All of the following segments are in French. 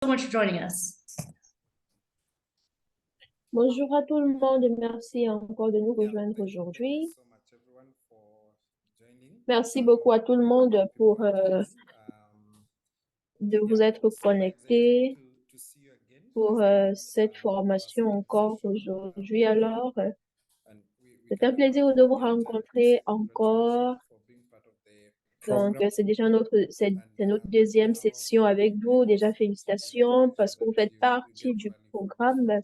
So much for joining us. Bonjour à tout le monde et merci encore de nous rejoindre aujourd'hui. Merci beaucoup à tout le monde pour de vous être connectés pour cette formation encore aujourd'hui. Alors, c'est un plaisir de vous rencontrer encore. Donc, c'est notre deuxième session avec vous. Déjà, félicitations parce que vous faites partie du programme.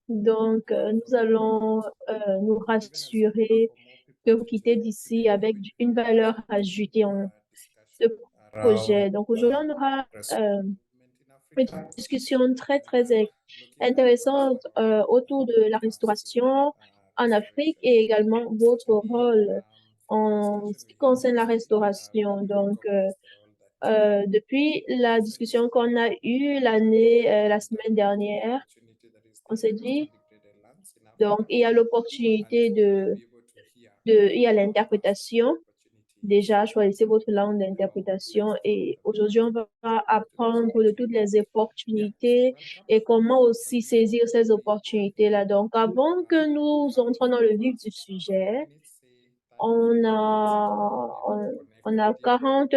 Donc, nous allons nous rassurer que vous quittez d'ici avec une valeur ajoutée en ce projet. Donc, aujourd'hui, on aura une discussion très intéressante autour de la restauration en Afrique et également votre rôle en ce qui concerne la restauration. Donc, depuis la discussion qu'on a eue la semaine dernière, on s'est dit, donc, il y a l'opportunité il y a l'interprétation. Déjà, choisissez votre langue d'interprétation et aujourd'hui, on va apprendre de toutes les opportunités et comment aussi saisir ces opportunités-là. Donc, avant que nous entrons dans le vif du sujet, on a 30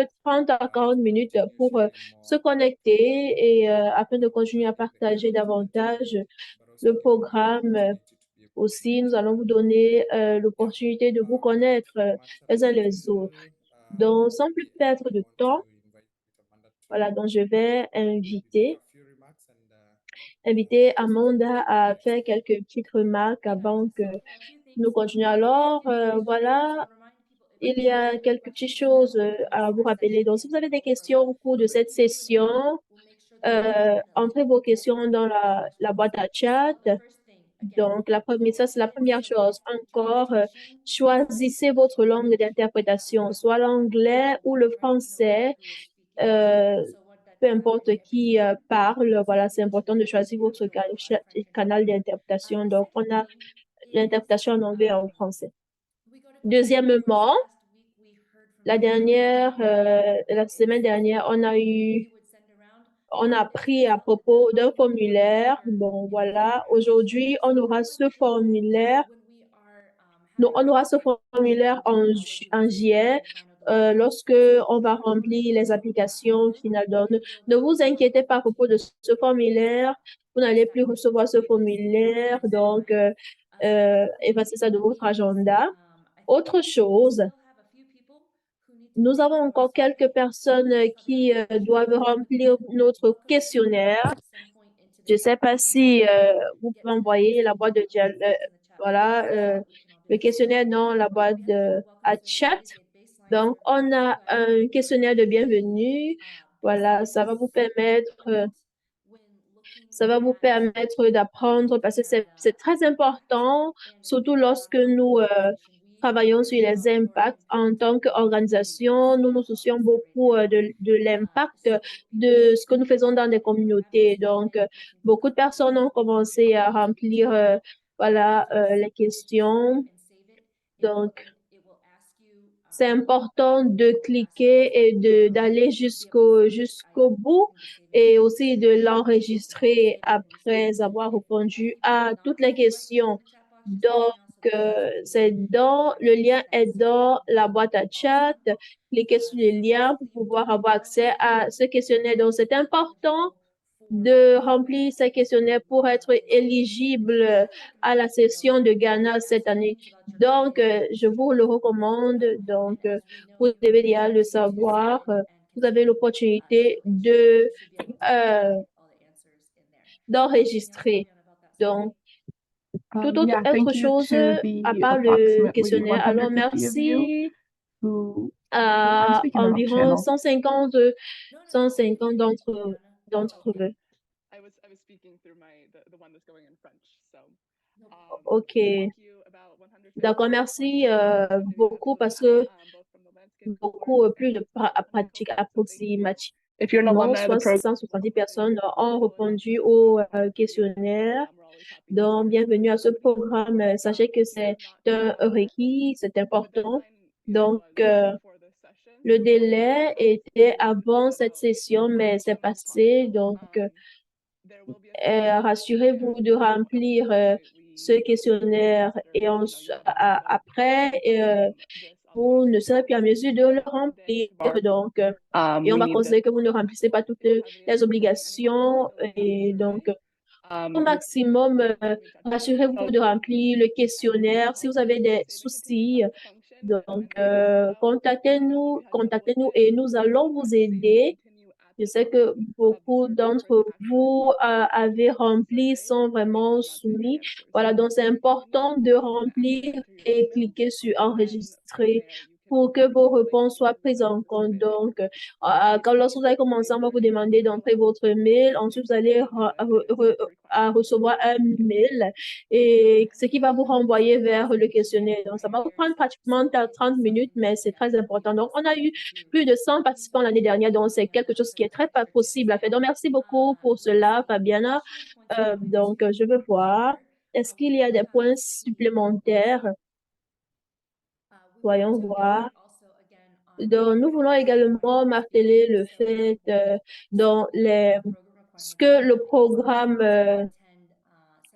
à 40 minutes pour se connecter et afin de continuer à partager davantage le programme. Aussi, nous allons vous donner l'opportunité de vous connaître les uns les autres. Donc, sans plus perdre de temps, voilà, donc je vais inviter Amanda à faire quelques petites remarques avant que nous continuions. Alors, voilà, il y a quelques petites choses à vous rappeler. Donc, si vous avez des questions au cours de cette session, entrez vos questions dans la boîte à chat. Donc, ça, c'est la première chose. Encore, choisissez votre langue d'interprétation, soit l'anglais ou le français, euh, peu importe qui parle. Voilà, c'est important de choisir votre canal d'interprétation. Donc, on a l'interprétation en anglais et en français. Deuxièmement, la semaine dernière, on a appris à propos d'un formulaire. Bon, voilà. Aujourd'hui, on aura ce formulaire. Donc, on aura ce formulaire en juillet, lorsque on va remplir les applications finales. Donc, ne vous inquiétez pas à propos de ce formulaire. Vous n'allez plus recevoir ce formulaire. Donc, effacez ça de votre agenda. Autre chose, nous avons encore quelques personnes qui doivent remplir notre questionnaire. Je ne sais pas si vous pouvez envoyer la boîte de voilà, le questionnaire dans la boîte à chat. Donc, on a un questionnaire de bienvenue. Voilà, ça va vous permettre d'apprendre parce que c'est très important, surtout lorsque nous travaillons sur les impacts en tant qu'organisation. Nous nous soucions beaucoup de l'impact de ce que nous faisons dans des communautés. Donc, beaucoup de personnes ont commencé à remplir les questions. Donc, c'est important de cliquer et d'aller jusqu'au bout et aussi de l'enregistrer après avoir répondu à toutes les questions. Donc, le lien est dans la boîte à chat. Cliquez sur le lien pour pouvoir avoir accès à ce questionnaire. Donc, c'est important de remplir ces questionnaires pour être éligible à la session de Ghana cette année. Donc, je vous le recommande. Donc, vous devez déjà le savoir. Vous avez l'opportunité d'enregistrer. Donc, toute autre chose à part le questionnaire. Alors, merci à environ 150 d'entre eux. OK. D'accord, merci beaucoup parce que beaucoup plus de pratiques approximativement 170 personnes ont répondu au questionnaire. Donc, bienvenue à ce programme. Sachez que c'est un requis, c'est important. Donc, Le délai était avant cette session, mais c'est passé. Donc, rassurez-vous de remplir ce questionnaire et après, vous ne serez plus en mesure de le remplir. Donc, et on We va need this considérer que vous ne remplissez pas toutes les obligations. Et donc, au maximum, rassurez-vous de remplir le questionnaire. Si vous avez des soucis, donc contactez-nous et nous allons vous aider. Je sais que beaucoup d'entre vous avez rempli sans vraiment soumis. Voilà, donc c'est important de remplir et cliquer sur enregistrer pour que vos réponses soient prises en compte. Donc, lorsque vous allez commencer, on va vous demander d'entrer votre mail. Ensuite, vous allez à recevoir un mail et ce qui va vous renvoyer vers le questionnaire. Donc, ça va vous prendre pratiquement 30 minutes, mais c'est très important. Donc, on a eu plus de 100 participants l'année dernière, donc c'est quelque chose qui est très pas possible à faire. Donc, merci beaucoup pour cela, Fabiana. Je veux voir. Est-ce qu'il y a des points supplémentaires? Voyons voir. Donc, nous voulons également marteler le fait dans ce que le programme,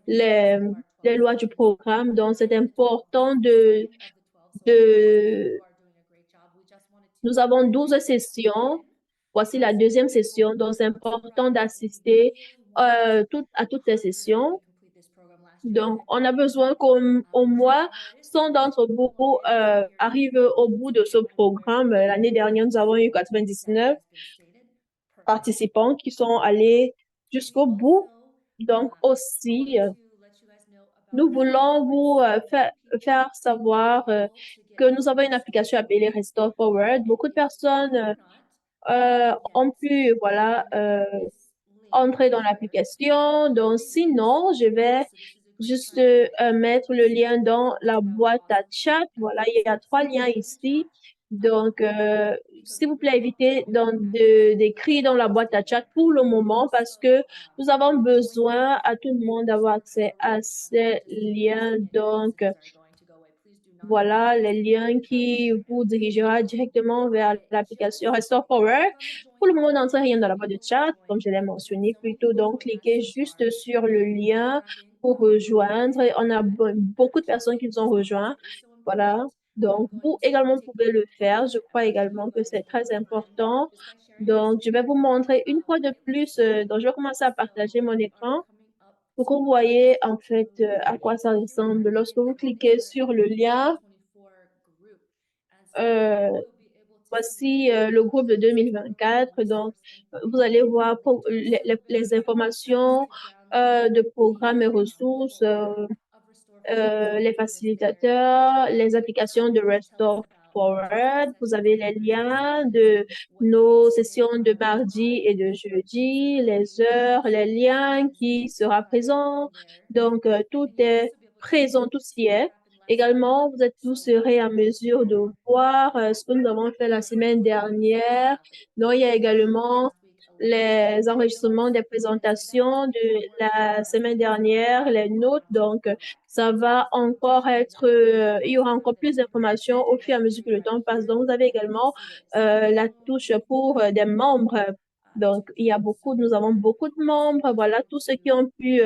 les, les lois du programme, donc c'est important de nous avons 12 sessions. Voici la deuxième session, donc c'est important d'assister à toutes les sessions. Donc, on a besoin qu'au moins 100 d'entre vous arrivent au bout de ce programme. L'année dernière, nous avons eu 99 participants qui sont allés jusqu'au bout. Donc, aussi, nous voulons vous faire savoir que nous avons une application appelée Restore Forward. Beaucoup de personnes ont pu, voilà, entrer dans l'application. Donc, sinon, je vais juste mettre le lien dans la boîte à chat. Voilà, il y a 3 liens ici. Donc, s'il vous plaît, évitez d'écrire dans la boîte à chat pour le moment parce que nous avons besoin à tout le monde d'avoir accès à ces liens. Donc, voilà les liens qui vous dirigera directement vers l'application Restore Forward. Pour le moment, n'entrez rien dans la boîte de chat, comme je l'ai mentionné plutôt. Donc, cliquez juste sur le lien pour rejoindre. On a beaucoup de personnes qui nous ont rejoints. Voilà. Donc, vous également pouvez le faire. Je crois également que c'est très important. Donc, je vais vous montrer une fois de plus. Donc, je vais commencer à partager mon écran pour que vous voyez en fait à quoi ça ressemble. Lorsque vous cliquez sur le lien, euh, voici le groupe de 2024. Donc, vous allez voir les informations de programmes et ressources, les facilitateurs, les applications de Restore Forward. Vous avez les liens de nos sessions de mardi et de jeudi, les heures, les liens qui sera présent. Donc, tout est présent, tout y est. Également, vous serez en mesure de voir ce que nous avons fait la semaine dernière. Donc, il y a également les enregistrements des présentations de la semaine dernière, les notes. Donc, ça va encore être, il y aura encore plus d'informations au fur et à mesure que le temps passe. Donc, vous avez également la touche pour des membres. Donc, nous avons beaucoup de membres. Voilà, tous ceux qui ont pu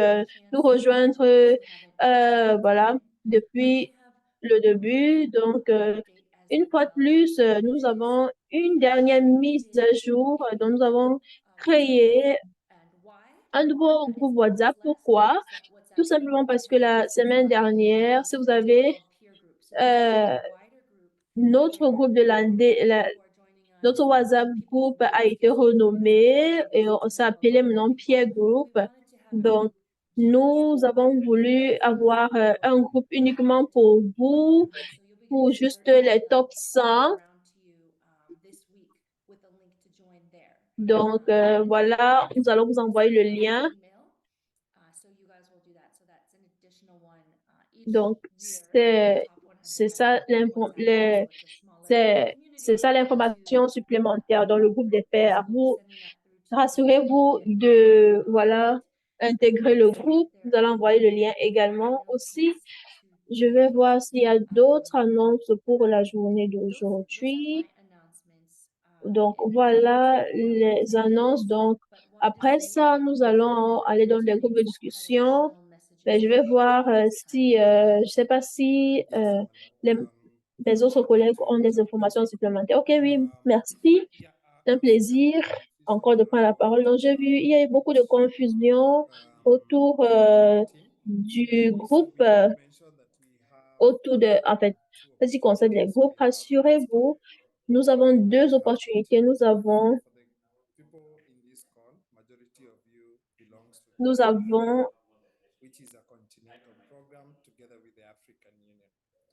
nous rejoindre, voilà, depuis le début. Donc, une fois de plus, nous avons une dernière mise à jour. Donc, nous avons créé un nouveau groupe WhatsApp. Pourquoi? Tout simplement parce que la semaine dernière, si vous avez euh, notre groupe notre WhatsApp groupe a été renommé et on s'appelait maintenant Peer Group. Donc, nous avons voulu avoir un groupe uniquement pour vous, pour juste les top 100. Donc, voilà, nous allons vous envoyer le lien. Donc, c'est ça c'est ça l'information supplémentaire dans le groupe des pairs. Vous rassurez-vous de voilà intégrer le groupe. Nous allons envoyer le lien également aussi. Je vais voir s'il y a d'autres annonces pour la journée d'aujourd'hui. Donc, voilà les annonces. Donc, après ça, nous allons aller dans des groupes de discussion. Mais je vais voir si, je sais pas si les, mes autres collègues ont des informations supplémentaires. Ok, oui, merci. Yeah, C'est un plaisir encore de prendre la parole. Donc, j'ai vu, il y a eu beaucoup de confusion autour du groupe, so we will make sure that we have autour de, en fait, two ce qui concerne les opportunities. groupes. We have this Rassurez-vous, nous avons deux opportunités. Nous avons, for the people in this call. Majority of you belongs to the nous avons, which is a continental program together with the African Union.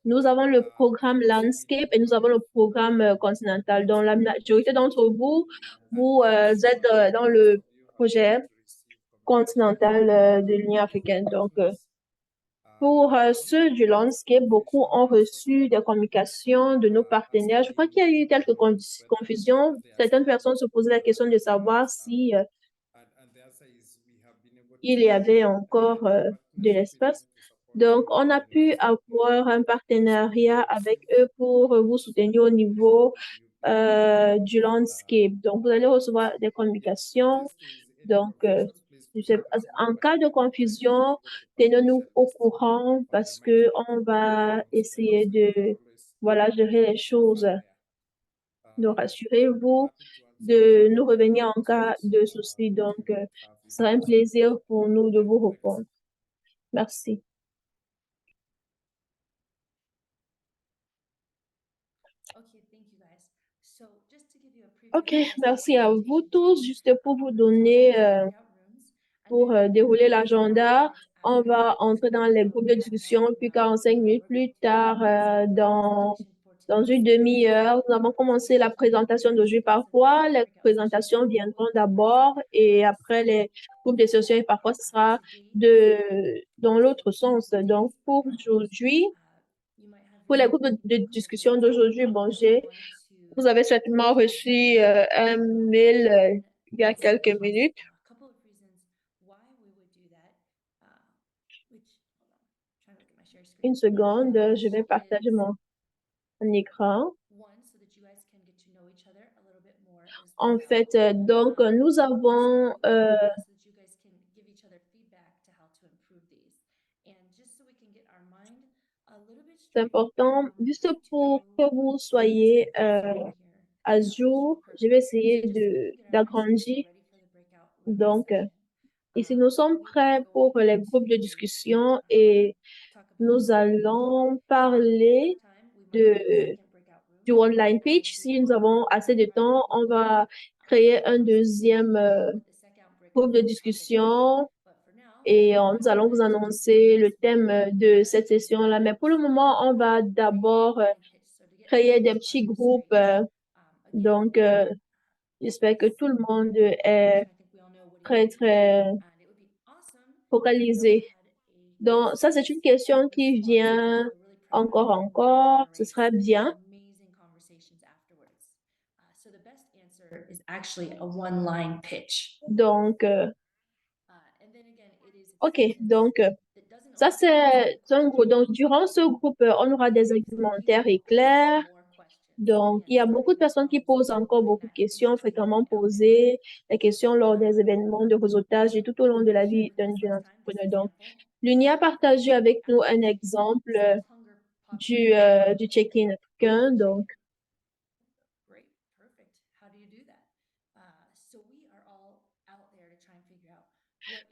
nous avons le programme So we Landscape et nous avons le programme Continental. Donc, la majorité d'entre vous, vous êtes dans le most of you have been projet able to receive communication continental de from l'Union africaine. Donc, pour from ceux du landscape, beaucoup information ont also reçu des communications de nos partenaires. Je crois qu'il y a eu quelques whether confusions. they are Certaines still personnes se posaient la question de savoir staff. si And the answer is we have been able il to y avait have encore a de partnership with them l'espace. to support Donc, you on a in pu avoir un partenariat avec eux pour vous soutenir au niveau give you brief. du landscape. Donc, vous allez recevoir des Yeah, in communications. case there is any Donc, confusion, please je do sais- not en hesitate cas de to let confusion, anybody from the tenez-nous au specialist courant or the parce que microphone on va so that essayer we can de, always voilà, gérer les take choses. from there. Donc, We're rassurez-vous happy to answer de any nous revenir en cas questions de souci. that Donc, you might have ce in sera un between. plaisir pour nous de Yeah, vous thanks. répondre. Merci. OK, merci à vous tous. Juste pour vous donner pour dérouler l'agenda. On va entrer dans les groupes de discussion, puis 45 minutes plus tard, dans une demi-heure, nous avons commencé la présentation d'aujourd'hui. Parfois, les présentations viendront d'abord et après les groupes de discussion, et parfois ce sera dans l'autre sens. Donc, pour aujourd'hui, pour les groupes de discussion d'aujourd'hui, bon, vous avez certainement reçu un mail il y a quelques minutes. Une seconde, je vais partager mon écran. En fait, donc, nous avons, c'est important, juste pour que vous soyez à jour, je vais essayer d'agrandir. Donc, ici, nous sommes prêts pour les groupes de discussion et nous allons parler de, du online pitch. Si nous avons assez de temps, on va créer un deuxième groupe de discussion et nous allons vous annoncer le thème de cette session-là. Mais pour le moment, on va d'abord créer des petits groupes. Donc, j'espère que tout le monde est très, très focalisé. Donc, ça, c'est une question qui vient encore. Ce serait bien. Donc, OK. Donc, ça, c'est un groupe. Donc, durant ce groupe, on aura des argumentaires éclairs. Donc, il y a beaucoup de personnes qui posent encore beaucoup de questions, fréquemment posées, des questions lors des événements de réseautage et tout au long de la vie d'un jeune entrepreneur. Donc, l'UNI a partagé avec nous un exemple du check-in africain.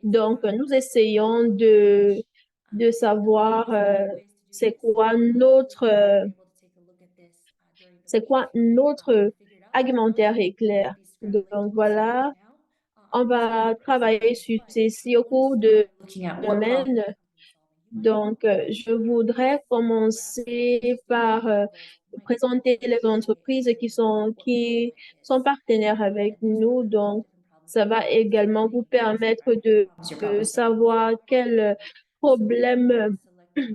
Donc, nous essayons de savoir c'est quoi notre argumentaire éclair. Donc, voilà, on va travailler sur ceci au cours de semaine. Donc, je voudrais commencer par présenter les entreprises qui sont partenaires avec nous. Donc, ça va également vous permettre de savoir problème,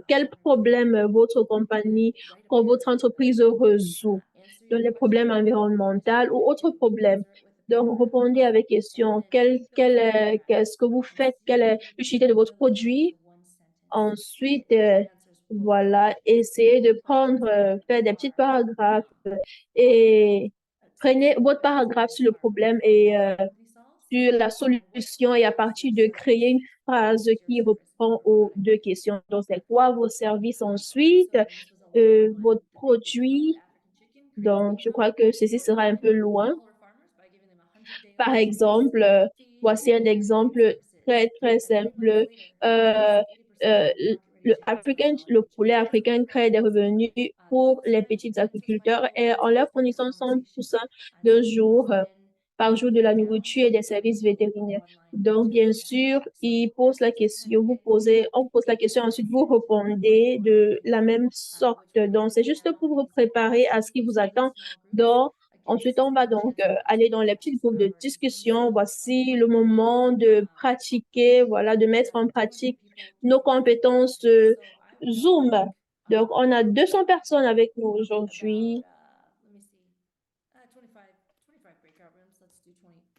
quel problème votre compagnie ou votre entreprise résout. Donc, les problèmes environnementaux ou autres problèmes. Donc, répondez avec question. Qu'est-ce que vous faites? Quelle est l'utilité de votre produit? Ensuite, voilà, essayez de faire des petits paragraphes et prenez votre paragraphe sur le problème et sur la solution et à partir de créer une phrase qui reprend aux deux questions. Donc, c'est quoi vos services ensuite, votre produit. Donc, je crois que ceci sera un peu loin. Par exemple, voici un exemple très, très simple. Euh, euh, le poulet africain crée des revenus pour les petits agriculteurs et en leur fournissant 100% de jour, par jour de la nourriture et des services vétérinaires. Donc, bien sûr, il pose la question, on pose la question, ensuite vous répondez de la même sorte. Donc, c'est juste pour vous préparer à ce qui vous attend. Donc, ensuite, on va donc aller dans les petits groupes de discussion. Voici le moment de pratiquer, voilà, de mettre en pratique nos compétences Zoom. Donc, on a 200 personnes avec nous aujourd'hui.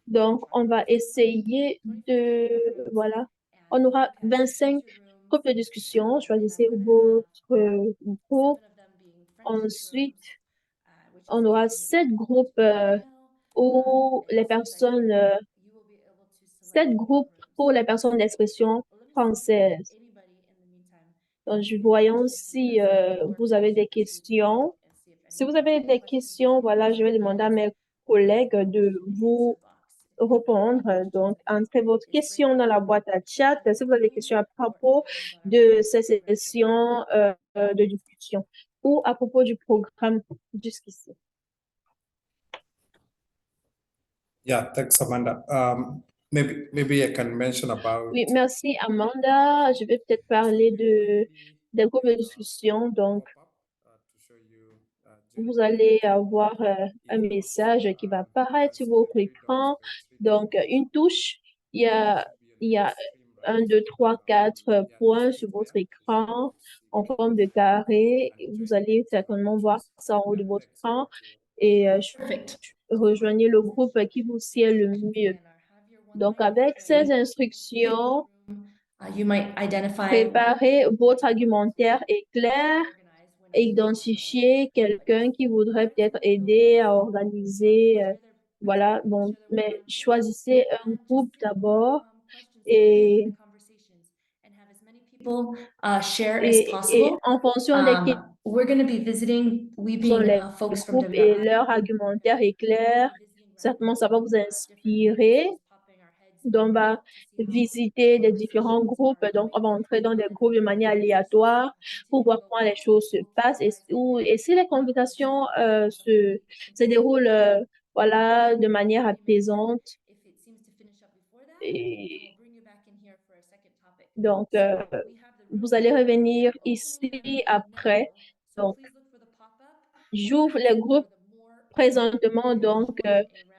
Donc, on va essayer de, voilà, on aura 25 groupes de discussion. Choisissez votre groupe. Ensuite, on aura 7 groupes où les personnes, 7 groupes pour les personnes d'expression française. Donc, voyons si vous avez des questions. Si vous avez des questions, voilà, je vais demander à mes collègues de vous répondre. Donc, entrez votre question dans la boîte à chat si vous avez des questions à propos de ces sessions de discussion ou à propos du programme jusqu'ici. Yeah, thanks, Amanda. Maybe I can mention about. Oui, merci Amanda. Je vais peut-être parler des groupes de discussion. Donc, vous allez avoir un message qui va apparaître sur votre écran. Donc, une touche, il y a 1, 2, 3, 4 points sur votre écran en forme de carré. Vous allez certainement voir ça en haut de votre écran et rejoignez le groupe qui vous sied le mieux. Donc, avec ces instructions, préparez votre argumentaire clair et identifiez quelqu'un qui voudrait peut-être aider à organiser. Voilà, bon, mais choisissez un groupe d'abord et, et en fonction des sont les groupes et leur argumentaire est clair, certainement ça va vous inspirer. Donc, on va visiter les différents groupes. Donc, on va entrer dans des groupes de manière aléatoire pour voir comment les choses se passent et si les conversations se déroulent voilà, de manière apaisante. Et donc, vous allez revenir ici après. Donc, j'ouvre les groupes présentement. Donc,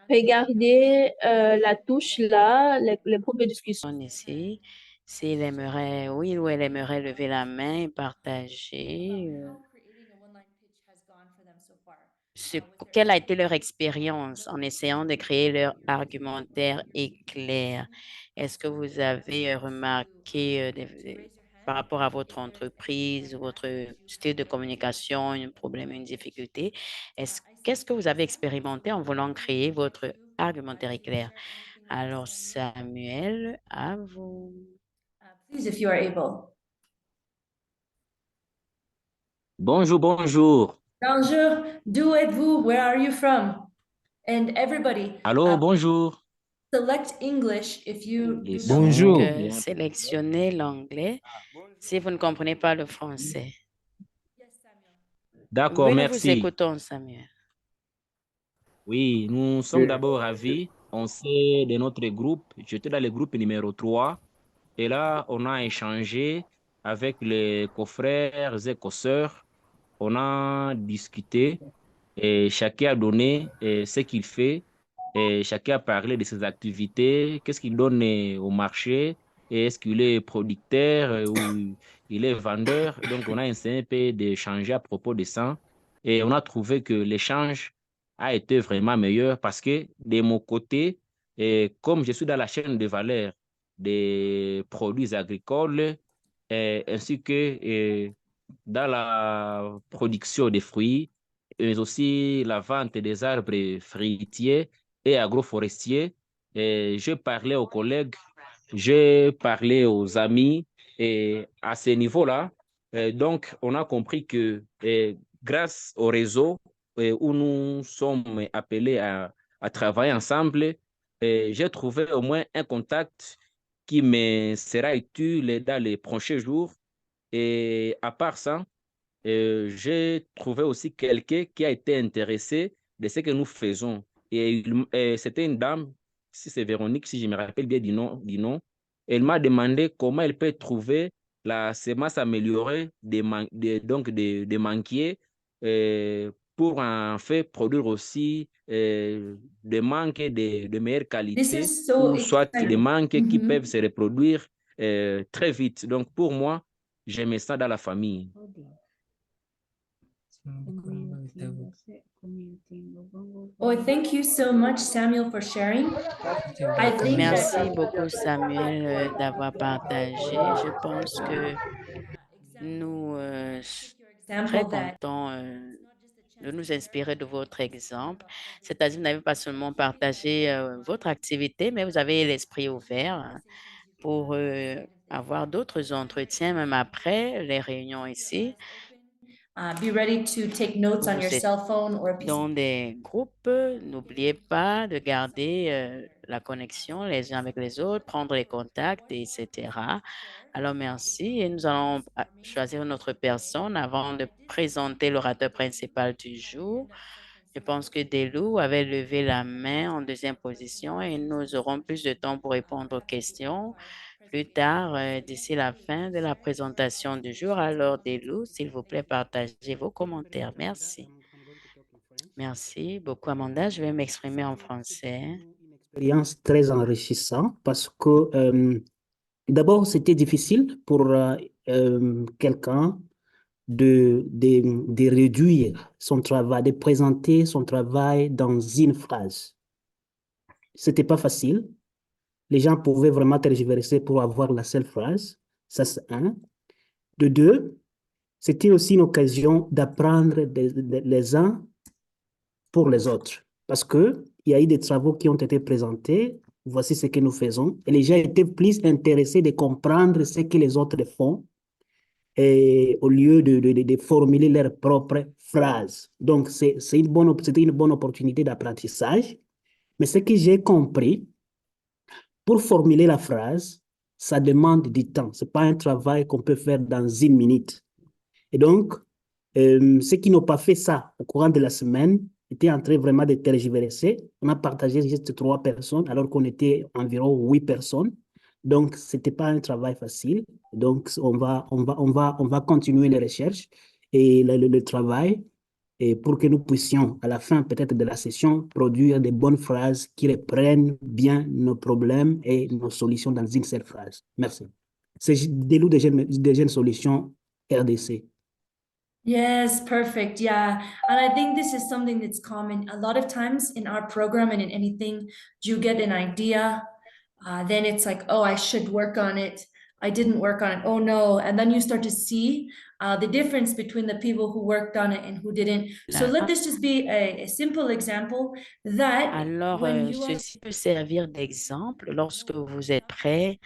regardez la touche là, les groupes de discussion. Ici, s'il aimerait, oui ou elle aimerait lever la main et partager quelle a été leur expérience en essayant de créer leur argumentaire éclair. Est-ce que vous avez remarqué par rapport à votre entreprise, votre style de communication, un problème, une difficulté? Qu'est-ce que vous avez expérimenté en voulant créer votre argumentaire éclair? Alors, Samuel, à vous. Please, if you are able. Bonjour, bonjour. Bonjour, d'où êtes-vous? Where are you from? And everybody, Allô, bonjour. select English if you do not. Bonjour. Donc, sélectionnez l'anglais si vous ne comprenez pas le français. D'accord, Oui, nous merci. vous écoutons, Samuel. Oui, nous sommes d'abord ravis. On sait de notre groupe, j'étais dans le groupe numéro 3, et là, on a échangé avec les confrères et consoeurs. On a discuté et chacun a donné ce qu'il fait et chacun a parlé de ses activités, qu'est-ce qu'il donne au marché et est-ce qu'il est producteur ou il est vendeur. Donc, on a essayé un peu d'échanger à propos de ça et on a trouvé que l'échange a été vraiment meilleur parce que de mon côté, et comme je suis dans la chaîne de valeur des produits agricoles ainsi que dans la production des fruits, mais aussi la vente des arbres fruitiers et agroforestiers. Et je parlais aux collègues, je parlais aux amis, et à ce niveau-là, donc on a compris que grâce au réseau où nous sommes appelés à travailler ensemble, j'ai trouvé au moins un contact qui me sera utile dans les prochains jours. Et à part ça, j'ai trouvé aussi quelqu'un qui a été intéressé de ce que nous faisons. Et c'était une dame, si c'est Véronique, si je me rappelle bien du nom. Elle m'a demandé comment elle peut trouver la semence améliorée donc des manquiers pour en fait produire aussi des manques de meilleure This qualité is so ou soit des exciting. manques qui Mhm. peuvent se reproduire très vite. Donc pour moi, j'aimais ça dans la famille. Oh, thank you so much, Samuel, for sharing. I think Merci that beaucoup, Samuel, d'avoir partagé. Je pense que nous sommes très example that contents de nous inspirer de votre exemple. C'est-à-dire, vous n'avez pas seulement partagé votre activité, mais vous avez l'esprit ouvert pour avoir d'autres entretiens, même après les réunions ici, be ready to take notes on vous your êtes cell phone or a piece dans des groupes. N'oubliez pas de garder la connexion les uns avec les autres, prendre les contacts, etc. Alors, merci. Et nous allons choisir notre personne avant de présenter l'orateur principal du jour. Je pense que Delou avait levé la main en deuxième position et nous aurons plus de temps pour répondre aux questions plus tard, d'ici la fin de la présentation du jour. Alors, Delou, s'il vous plaît, partagez vos commentaires. Merci. Merci beaucoup, Amanda. Je vais m'exprimer en français. Expérience très enrichissante parce que d'abord, c'était difficile pour quelqu'un de réduire son travail, de présenter son travail dans une phrase. C'était pas facile. Les gens pouvaient vraiment tergiverser pour avoir la seule phrase. Ça, c'est un. De deux, c'était aussi une occasion d'apprendre les uns pour les autres. Parce qu'il y a eu des travaux qui ont été présentés. Voici ce que nous faisons. Et les gens étaient plus intéressés de comprendre ce que les autres font et au lieu de formuler leurs propres phrases. Donc, c'était une bonne opportunité d'apprentissage. Mais ce que j'ai compris, pour formuler la phrase, ça demande du temps. Ce n'est pas un travail qu'on peut faire dans une minute. Et donc, ceux qui n'ont pas fait ça au courant de la semaine étaient en train vraiment de tergiverser. On a partagé juste 3 personnes alors qu'on était environ 8 personnes. Donc, ce n'était pas un travail facile. Donc, on va continuer les recherches et le travail et pour que nous puissions, à la fin peut-être de la session, produire des bonnes phrases qui reprennent bien nos problèmes et nos solutions dans une seule phrase. Merci. C'est Delou des jeunes solutions RDC. Yes, perfect. Yeah. And I think this is something that's common. A lot of times in our program and in anything, you get an idea, then it's like, oh, I should work on it. I didn't work on it. Oh no. And then you start to see the difference between the people who worked on it and who didn't. So let this just be a simple example that Alors, when you are ceci peut servir d'exemple lorsque vous êtes prêt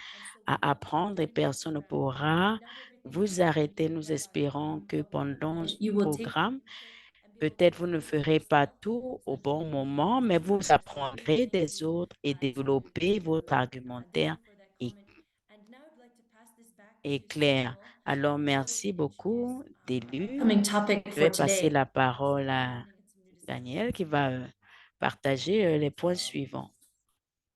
à apprendre et personne ne pourra vous arrêter. Nous espérons que pendant ce you will take programme, peut-être vous ne ferez pas tout au bon moment, mais vous apprendrez des autres et développer votre argumentaire est, est clair. Alors, merci beaucoup, Délu. coming topic Je for vais passer today. la parole à Daniel qui va partager les points suivants.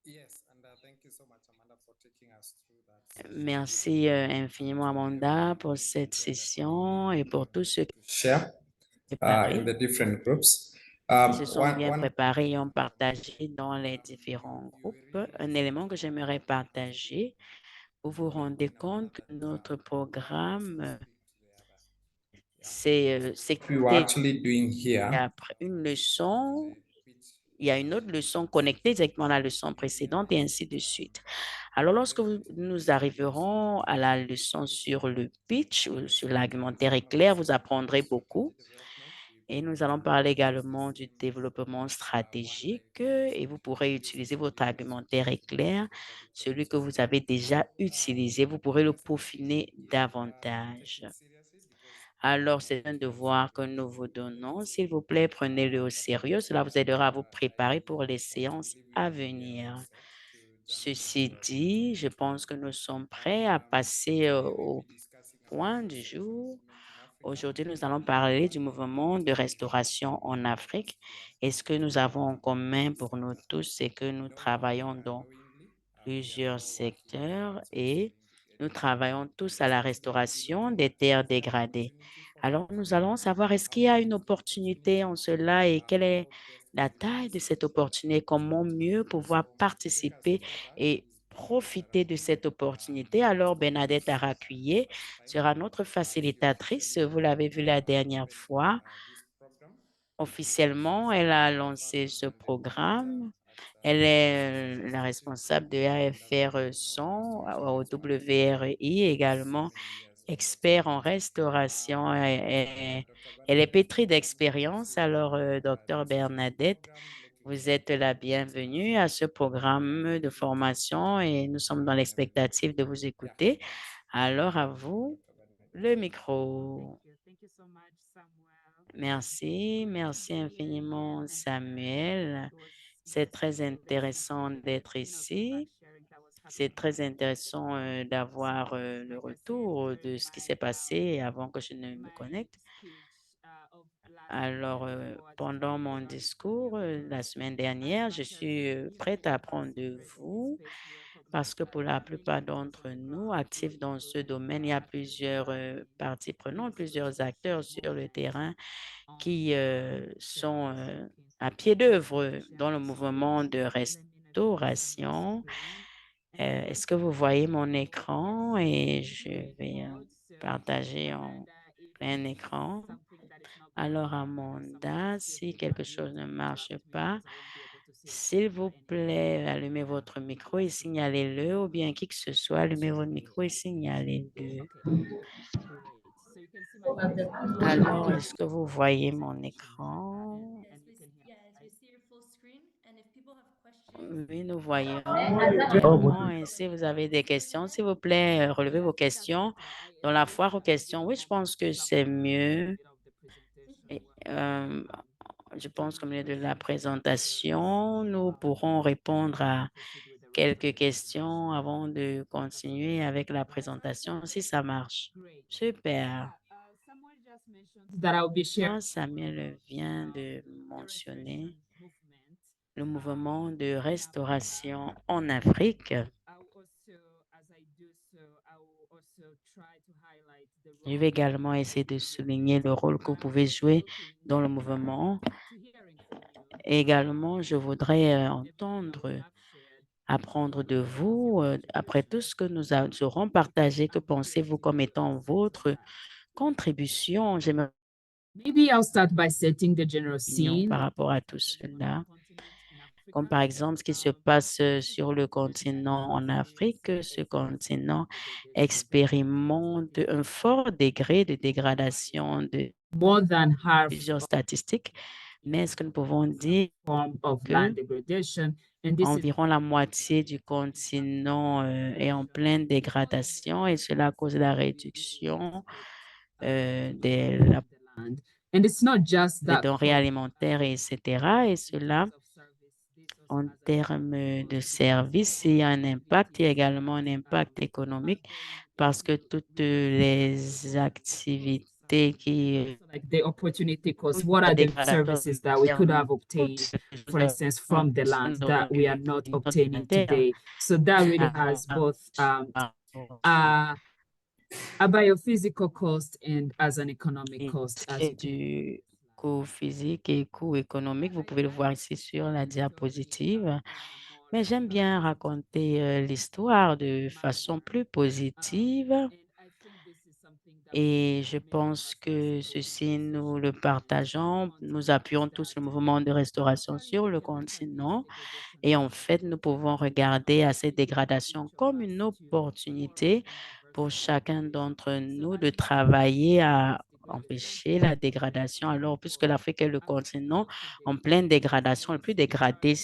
Yes, and thank you so much, Amanda, for taking us through that. Merci infiniment, Amanda, pour cette session et pour tous ceux qui Share sont in préparés, the different groups. qui se sont bien One préparés et ont partagé dans les différents groupes. Un élément que j'aimerais partager, vous vous rendez compte que notre programme, c'est we were actually doing here. après une leçon, il y a une autre leçon connectée directement à la leçon précédente et ainsi de suite. Alors, lorsque nous arriverons à la leçon sur le pitch ou sur l'argumentaire éclair, vous apprendrez beaucoup. Et nous allons parler également du développement stratégique et vous pourrez utiliser votre argumentaire éclair, celui que vous avez déjà utilisé. Vous pourrez le peaufiner davantage. Alors, c'est un devoir que nous vous donnons. S'il vous plaît, prenez-le au sérieux. Cela vous aidera à vous préparer pour les séances à venir. Ceci dit, je pense que nous sommes prêts à passer au point du jour. Aujourd'hui, nous allons parler du mouvement de restauration en Afrique. Et ce que nous avons en commun pour nous tous, c'est que nous travaillons dans plusieurs secteurs et nous travaillons tous à la restauration des terres dégradées. Alors, nous allons savoir est-ce qu'il y a une opportunité en cela et quelle est la taille de cette opportunité, comment mieux pouvoir participer et profiter de cette opportunité. Alors, Bernadette Aracuye sera notre facilitatrice. Vous l'avez vu la dernière fois. Officiellement, elle a lancé ce programme. Elle est la responsable de AFR 100 au WRI, également expert en restauration. Elle est pétrie d'expérience. Alors, docteur Bernadette, vous êtes la bienvenue à ce programme de formation et nous sommes dans l'expectative de vous écouter. Alors, à vous, le micro. Merci, merci infiniment, Samuel. C'est très intéressant d'être ici. C'est très intéressant d'avoir le retour de ce qui s'est passé avant que je ne me connecte. Alors, pendant mon discours la semaine dernière, je suis prête à apprendre de vous parce que pour la plupart d'entre nous actifs dans ce domaine, il y a plusieurs parties prenantes, plusieurs acteurs sur le terrain qui sont à pied d'œuvre dans le mouvement de restauration. Est-ce que vous voyez mon écran et je vais partager en plein écran? Alors, Amanda, si quelque chose ne marche pas, s'il vous plaît, allumez votre micro et signalez-le, ou bien qui que ce soit, allumez votre micro et signalez-le. Alors, est-ce que vous voyez mon écran? Oui, nous voyons l'écran. Et si vous avez des questions, s'il vous plaît, relevez vos questions dans la foire aux questions. Oui, je pense que c'est mieux. Et, je pense qu'au milieu de la présentation, nous pourrons répondre à quelques questions avant de continuer avec la présentation, si ça marche. Super. Samuel vient de mentionner le mouvement de restauration en Afrique. Je vais également essayer de souligner le rôle que vous pouvez jouer dans le mouvement. Également, je voudrais apprendre de vous. Après tout ce que nous aurons partagé, que pensez-vous comme étant votre contribution? J'aimerais Maybe I'll start by setting the general scene. par rapport à tout cela, comme par exemple ce qui se passe sur le continent en Afrique. Ce continent expérimente un fort degré de dégradation de More than half plusieurs statistiques, mais ce que nous pouvons dire form of que land degradation, and this is environ la moitié du continent est en pleine dégradation et cela cause la réduction des land. And it's not just des that denrées alimentaires, etc. Et cela, en termes de services, il y a un impact, il y a également un impact économique parce que toutes les activités qui like the opportunity cost. What are the services that we could have obtained, for instance, from the land that we are not obtaining today? So that really has both a biophysical cost and as an economic cost as well. du coût physique et coût économique. Vous pouvez le voir ici sur la diapositive. Mais j'aime bien raconter l'histoire de façon plus positive. Et je pense que ceci, nous le partageons. Nous appuyons tous le mouvement de restauration sur le continent. Et en fait, nous pouvons regarder à cette dégradation comme une opportunité pour chacun d'entre nous de travailler à empêcher la dégradation. Alors, puisque l'Afrique est le continent en pleine dégradation, le plus dégradé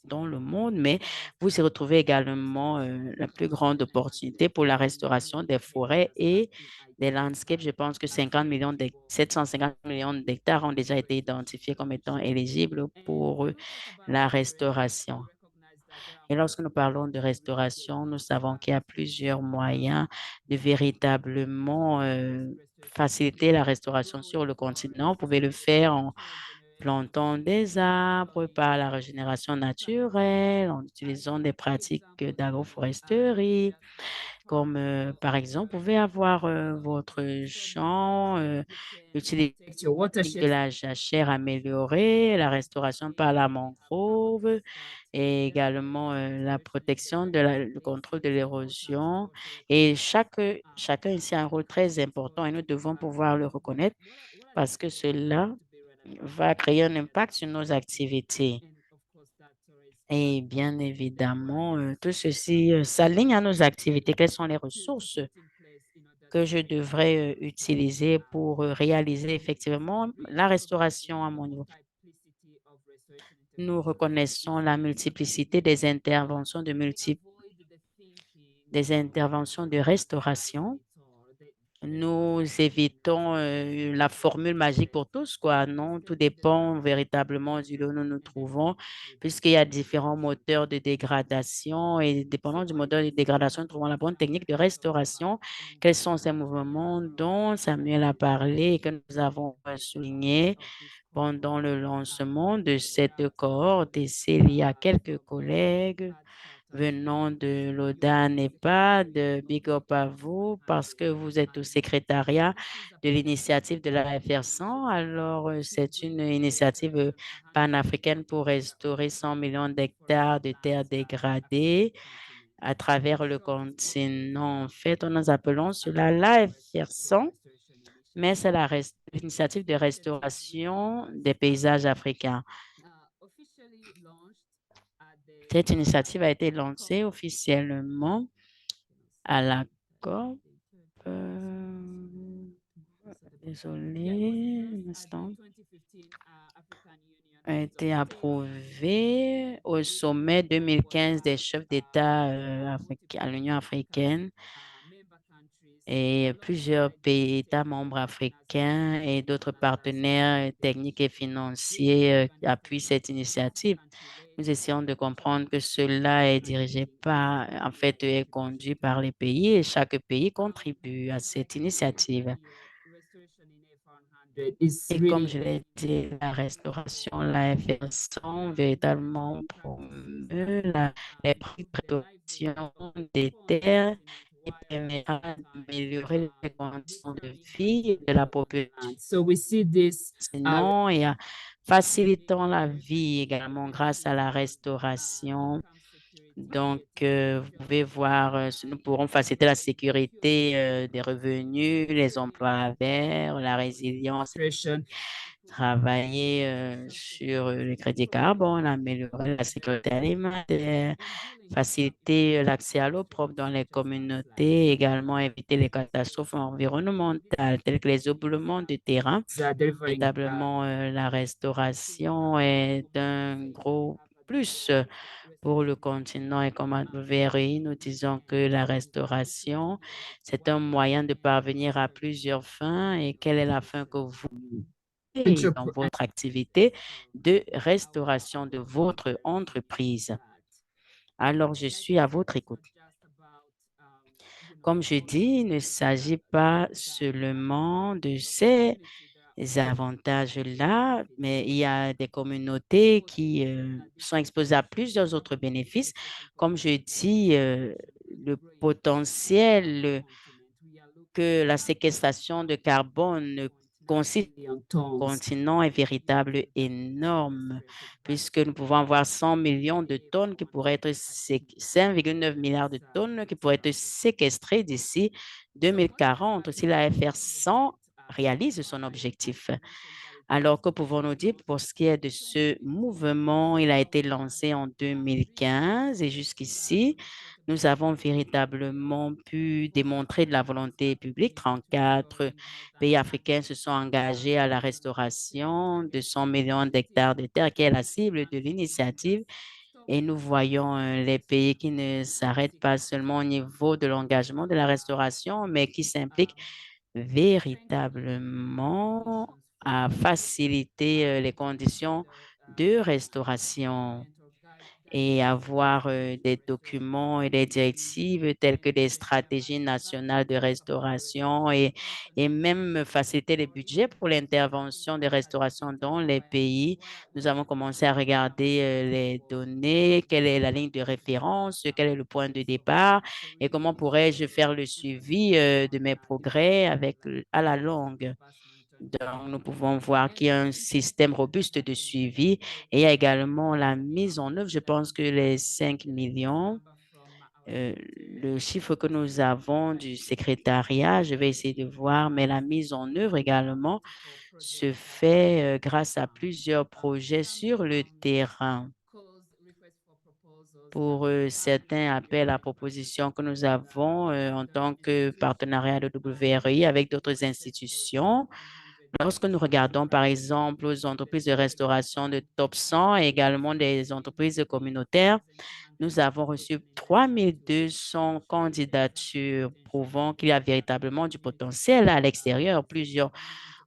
dans le monde, mais vous y retrouvez également la plus grande opportunité pour la restauration des forêts et des landscapes. Je pense que 750 millions d'hectares ont déjà été identifiés comme étant éligibles pour la restauration. Et lorsque nous parlons de restauration, nous savons qu'il y a plusieurs moyens de véritablement faciliter la restauration sur le continent. Vous pouvez le faire en plantant des arbres par la régénération naturelle, en utilisant des pratiques d'agroforesterie, comme par exemple, vous pouvez avoir votre champ, utiliser Your watershed la jachère améliorée, la restauration par la mangrove et également la protection le contrôle de l'érosion. Et chacun ici a un rôle très important et nous devons pouvoir le reconnaître parce que cela va créer un impact sur nos activités. Et bien évidemment, tout ceci s'aligne à nos activités. Quelles sont les ressources que je devrais utiliser pour réaliser effectivement la restauration à mon niveau? Nous reconnaissons la multiplicité des interventions des interventions de restauration. Nous évitons la formule magique pour tous, quoi. Non, tout dépend véritablement du lieu où nous nous trouvons, puisqu'il y a différents moteurs de dégradation et dépendant du moteur de dégradation, nous trouvons la bonne technique de restauration. Quels sont ces mouvements dont Samuel a parlé et que nous avons souligné pendant le lancement de cette cohorte? Et il y a quelques collègues venant de l'ODA NEPAD, big up à vous parce que vous êtes au secrétariat de l'initiative de la FR100. Alors, c'est une initiative panafricaine pour restaurer 100 millions d'hectares de terres dégradées à travers le continent. En fait, nous appelons cela la FR100, mais c'est l'initiative de restauration des paysages africains. Cette initiative a été lancée officiellement à la COP. Désolé, un instant. A été approuvée au sommet 2015 des chefs d'État à l'Union africaine et plusieurs pays, États membres africains et d'autres partenaires techniques et financiers appuient cette initiative. Nous essayons de comprendre que cela est dirigé par, en fait, est conduit par les pays et chaque pays contribue à cette initiative. Et comme je l'ai dit, la restauration, la FR100 véritablement promeut les précautions des terres et permettra d'améliorer les conditions de vie de la population. So we see this Sinon, et facilitant la vie également grâce à la restauration. Donc, vous pouvez voir, nous pourrons faciliter la sécurité des revenus, les emplois verts, la résilience, restoration travailler sur le crédit carbone, améliorer la sécurité alimentaire, faciliter l'accès à l'eau propre dans les communautés, également éviter les catastrophes environnementales telles que les éboulements de terrain. delivering Véritablement, la restauration est un gros plus pour le continent et comme à VRI, nous disons que la restauration, c'est un moyen de parvenir à plusieurs fins et quelle est la fin que vous avez dans votre activité de restauration de votre entreprise. Alors, je suis à votre écoute. Comme je dis, il ne s'agit pas seulement de ces avantages-là, mais il y a des communautés qui sont exposées à plusieurs autres bénéfices. Comme je dis, le potentiel que la séquestration de carbone consiste continent est véritable énorme, puisque nous pouvons avoir 100 millions de tonnes qui pourraient être 5,9 milliards de tonnes qui pourraient être séquestrées d'ici 2040 si la FR100 réalise son objectif. Alors, que pouvons-nous dire pour ce qui est de ce mouvement? Il a été lancé en 2015 et jusqu'ici, nous avons véritablement pu démontrer de la volonté publique. 34 pays africains se sont engagés à la restauration de 100 millions d'hectares de terre, qui est la cible de l'initiative. Et nous voyons les pays qui ne s'arrêtent pas seulement au niveau de l'engagement de la restauration, mais qui s'impliquent véritablement à faciliter les conditions de restauration et avoir des documents et des directives telles que des stratégies nationales de restauration et même faciliter les budgets pour l'intervention de restauration dans les pays. Nous avons commencé à regarder les données, quelle est la ligne de référence, quel est le point de départ et comment pourrais-je faire le suivi de mes progrès à la longue. Donc, nous pouvons voir qu'il y a un système robuste de suivi et il y a également la mise en œuvre. Je pense que les 5 millions, le chiffre que nous avons du secrétariat, je vais essayer de voir, mais la mise en œuvre également se fait grâce à plusieurs projets sur le terrain. Pour certains appels à propositions que nous avons en tant que partenariat de WRI avec d'autres institutions. Lorsque nous regardons, par exemple, aux entreprises de restauration de top 100 et également des entreprises communautaires, nous avons reçu 3200 candidatures prouvant qu'il y a véritablement du potentiel à l'extérieur. Plusieurs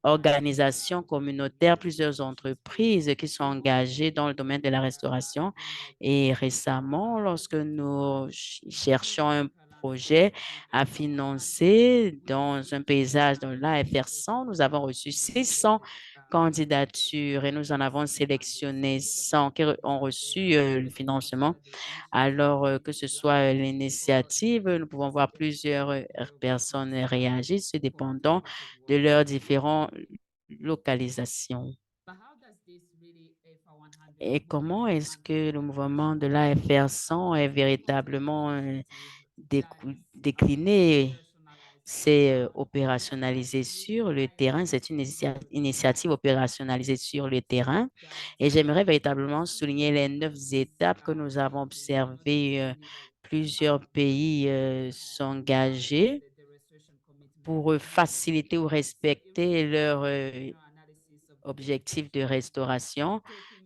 organisations communautaires, plusieurs entreprises qui sont engagées dans le domaine de la restauration. Et récemment, lorsque nous cherchons un projet à financer dans un paysage dans l'AFR 100, nous avons reçu 600 candidatures et nous en avons sélectionné 100 qui ont reçu le financement. Alors que ce soit l'initiative, nous pouvons voir plusieurs personnes réagir, ce dépendant de leurs différentes localisations. Et comment est-ce que le mouvement de l'AFR 100 est véritablement décliné? C'est opérationnalisé sur le terrain. C'est une initiative opérationnalisée sur le terrain. Et j'aimerais véritablement souligner les 9 étapes que nous avons observées. Plusieurs pays s'engager pour faciliter ou respecter leurs objectifs de restauration.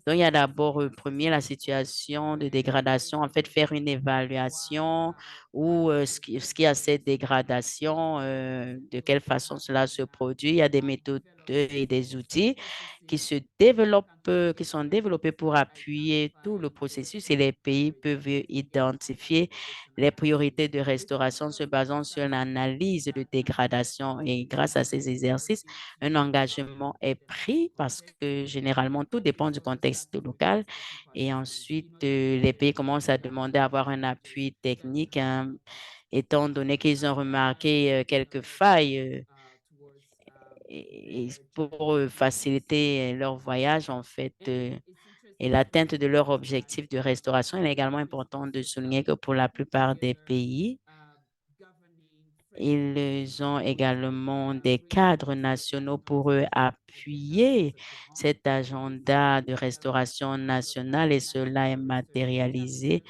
Donc, il y a d'abord, premier, la situation de dégradation. En fait, faire une évaluation ou ce qui a cette dégradation, de quelle façon cela se produit. Il y a des méthodes et des outils qui se développent, qui sont développés pour appuyer tout le processus et les pays peuvent identifier les priorités de restauration se basant sur l'analyse de dégradation. Et grâce à ces exercices, un engagement est pris parce que généralement, tout dépend du contexte local. Et ensuite, les pays commencent à demander à avoir un appui technique, hein, étant donné qu'ils ont remarqué quelques failles et pour faciliter leur voyage, en fait, et l'atteinte de leur objectif de restauration. Il est également important de souligner que pour la plupart des pays, ils ont également des cadres nationaux pour appuyer cet agenda de restauration nationale et cela est matérialisé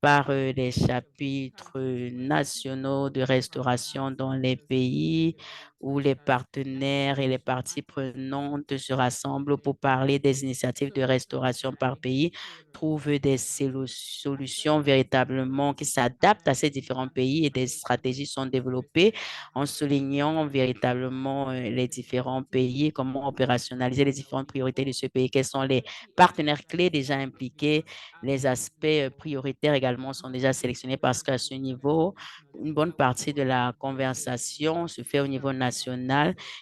par les chapitres nationaux de restauration dans les pays où les partenaires et les parties prenantes se rassemblent pour parler des initiatives de restauration par pays, trouvent des solutions véritablement qui s'adaptent à ces différents pays et des stratégies sont développées en soulignant véritablement les différents pays, comment opérationnaliser les différentes priorités de ce pays, quels sont les partenaires clés déjà impliqués, les aspects prioritaires également sont déjà sélectionnés parce qu'à ce niveau, une bonne partie de la conversation se fait au niveau national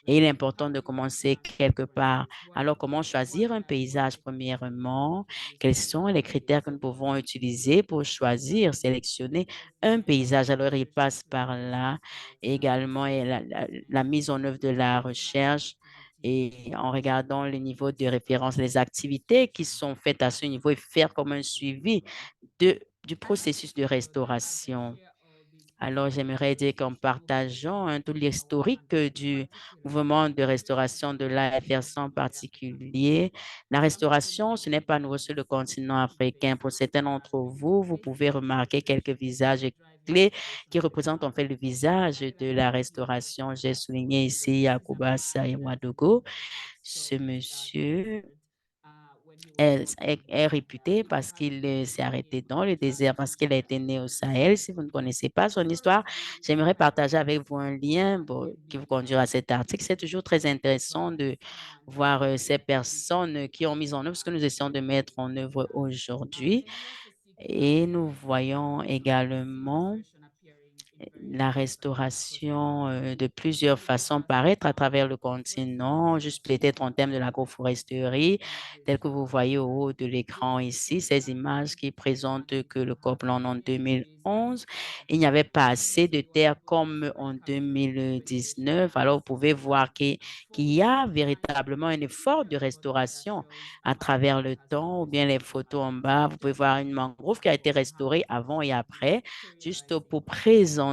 et il est important de commencer quelque part. Alors, comment choisir un paysage premièrement? Quels sont les critères que nous pouvons utiliser pour choisir, sélectionner un paysage? Alors, il passe par là également et la mise en œuvre de la recherche et en regardant le niveau de référence, les activités qui sont faites à ce niveau et faire comme un suivi du processus de restauration. Alors, j'aimerais dire qu'en partageant tout l'historique du mouvement de restauration de l'AFRC en particulier, la restauration, ce n'est pas nouveau sur le continent africain. Pour certains d'entre vous, vous pouvez remarquer quelques visages clés qui représentent en fait le visage de la restauration. J'ai souligné ici Yacouba et Ouagadougou. Ce monsieur est réputé parce qu'il s'est arrêté dans le désert, parce qu'il a été né au Sahel. Si vous ne connaissez pas son histoire, j'aimerais partager avec vous un lien qui vous conduira à cet article. C'est toujours très intéressant de voir ces personnes qui ont mis en œuvre ce que nous essayons de mettre en œuvre aujourd'hui. Et nous voyons également la restauration de plusieurs façons paraître à travers le continent, juste peut-être en termes de l'agroforesterie, tel que vous voyez au haut de l'écran ici, ces images qui présentent que le Copland en 2011, il n'y avait pas assez de terre comme en 2019. Alors, vous pouvez voir qu'il y a véritablement un effort de restauration à travers le temps, ou bien les photos en bas, vous pouvez voir une mangrove qui a été restaurée avant et après juste pour présenter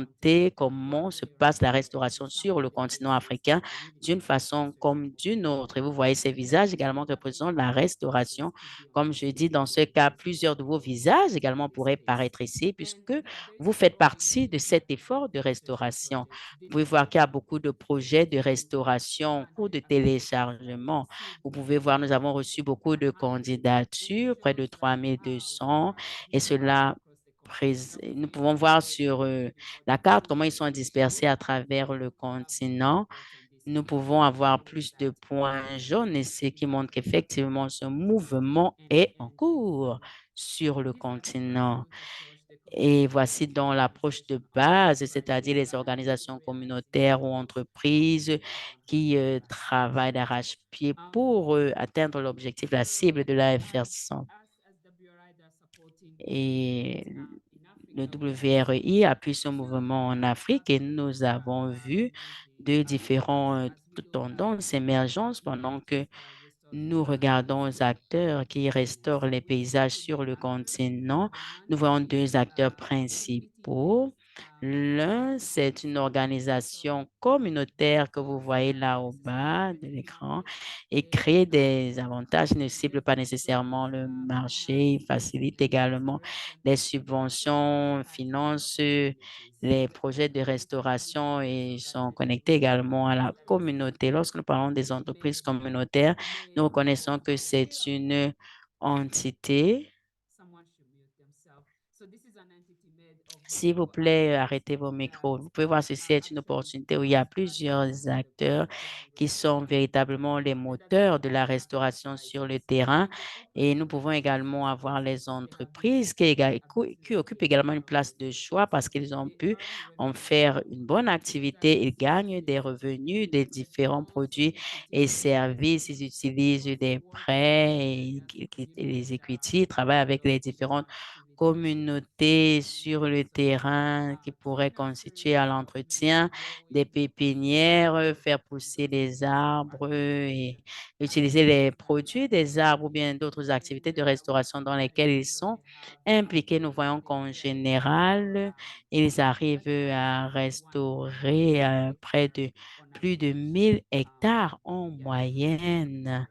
comment se passe la restauration sur le continent africain d'une façon comme d'une autre. Et vous voyez ces visages également qui représentent la restauration. Comme je dis, dans ce cas, plusieurs de vos visages également pourraient paraître ici puisque vous faites partie de cet effort de restauration. Vous pouvez voir qu'il y a beaucoup de projets de restauration en cours de téléchargement. Vous pouvez voir, nous avons reçu beaucoup de candidatures, près de 3200, et cela nous pouvons voir sur la carte comment ils sont dispersés à travers le continent. Nous pouvons avoir plus de points jaunes et ce qui montre qu'effectivement ce mouvement est en cours sur le continent. Et voici donc l'approche de base, c'est-à-dire les organisations communautaires ou entreprises qui travaillent d'arrache-pied pour atteindre l'objectif, la cible de la FR100. Et le WRI appuie ce mouvement en Afrique et nous avons vu de différentes tendances émergentes pendant que nous regardons les acteurs qui restaurent les paysages sur le continent. Nous voyons deux acteurs principaux. L'un, c'est une organisation communautaire que vous voyez là au bas de l'écran et crée des avantages, ne cible pas nécessairement le marché, il facilite également les subventions, finance les projets de restauration et sont connectés également à la communauté. Lorsque nous parlons des entreprises communautaires, nous reconnaissons que c'est une entité. S'il vous plaît, arrêtez vos micros. Vous pouvez voir ceci est une opportunité où il y a plusieurs acteurs qui sont véritablement les moteurs de la restauration sur le terrain. Et nous pouvons également avoir les entreprises qui occupent également une place de choix parce qu'ils ont pu en faire une bonne activité. Ils gagnent des revenus des différents produits et services. Ils utilisent des prêts et les equity. Ils travaillent avec les différentes communautés sur le terrain qui pourraient constituer à l'entretien des pépinières, faire pousser des arbres et utiliser les produits des arbres ou bien d'autres activités de restauration dans lesquelles ils sont impliqués. Nous voyons qu'en général, ils arrivent à restaurer près de plus de 1000 hectares en moyenne.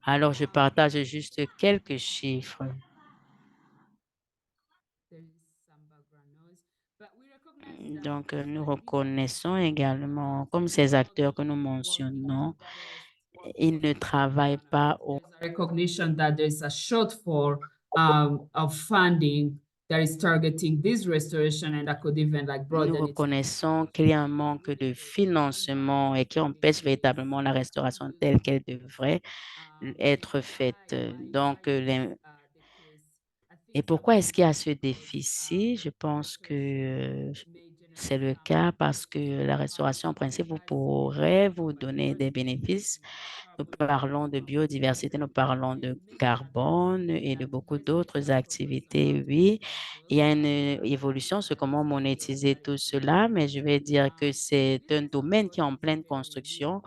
Alors, je partage juste quelques chiffres. Donc, nous reconnaissons également, comme ces acteurs que nous mentionnons, ils ne travaillent pas au... Recognition that there's a shortfall of funding that is targeting this restoration and that could even like Nous broaden it. reconnaissons qu'il y a un manque de financement et qui empêche véritablement la restauration telle qu'elle devrait être faite. Donc, et pourquoi est-ce qu'il y a ce déficit? Je pense que c'est le cas parce que la restauration, en principe, vous pourrez vous donner des bénéfices. Nous parlons de biodiversité, nous parlons de carbone et de beaucoup d'autres activités. Oui, il y a une évolution sur comment monétiser tout cela, mais je vais dire que c'est un domaine qui est en pleine construction.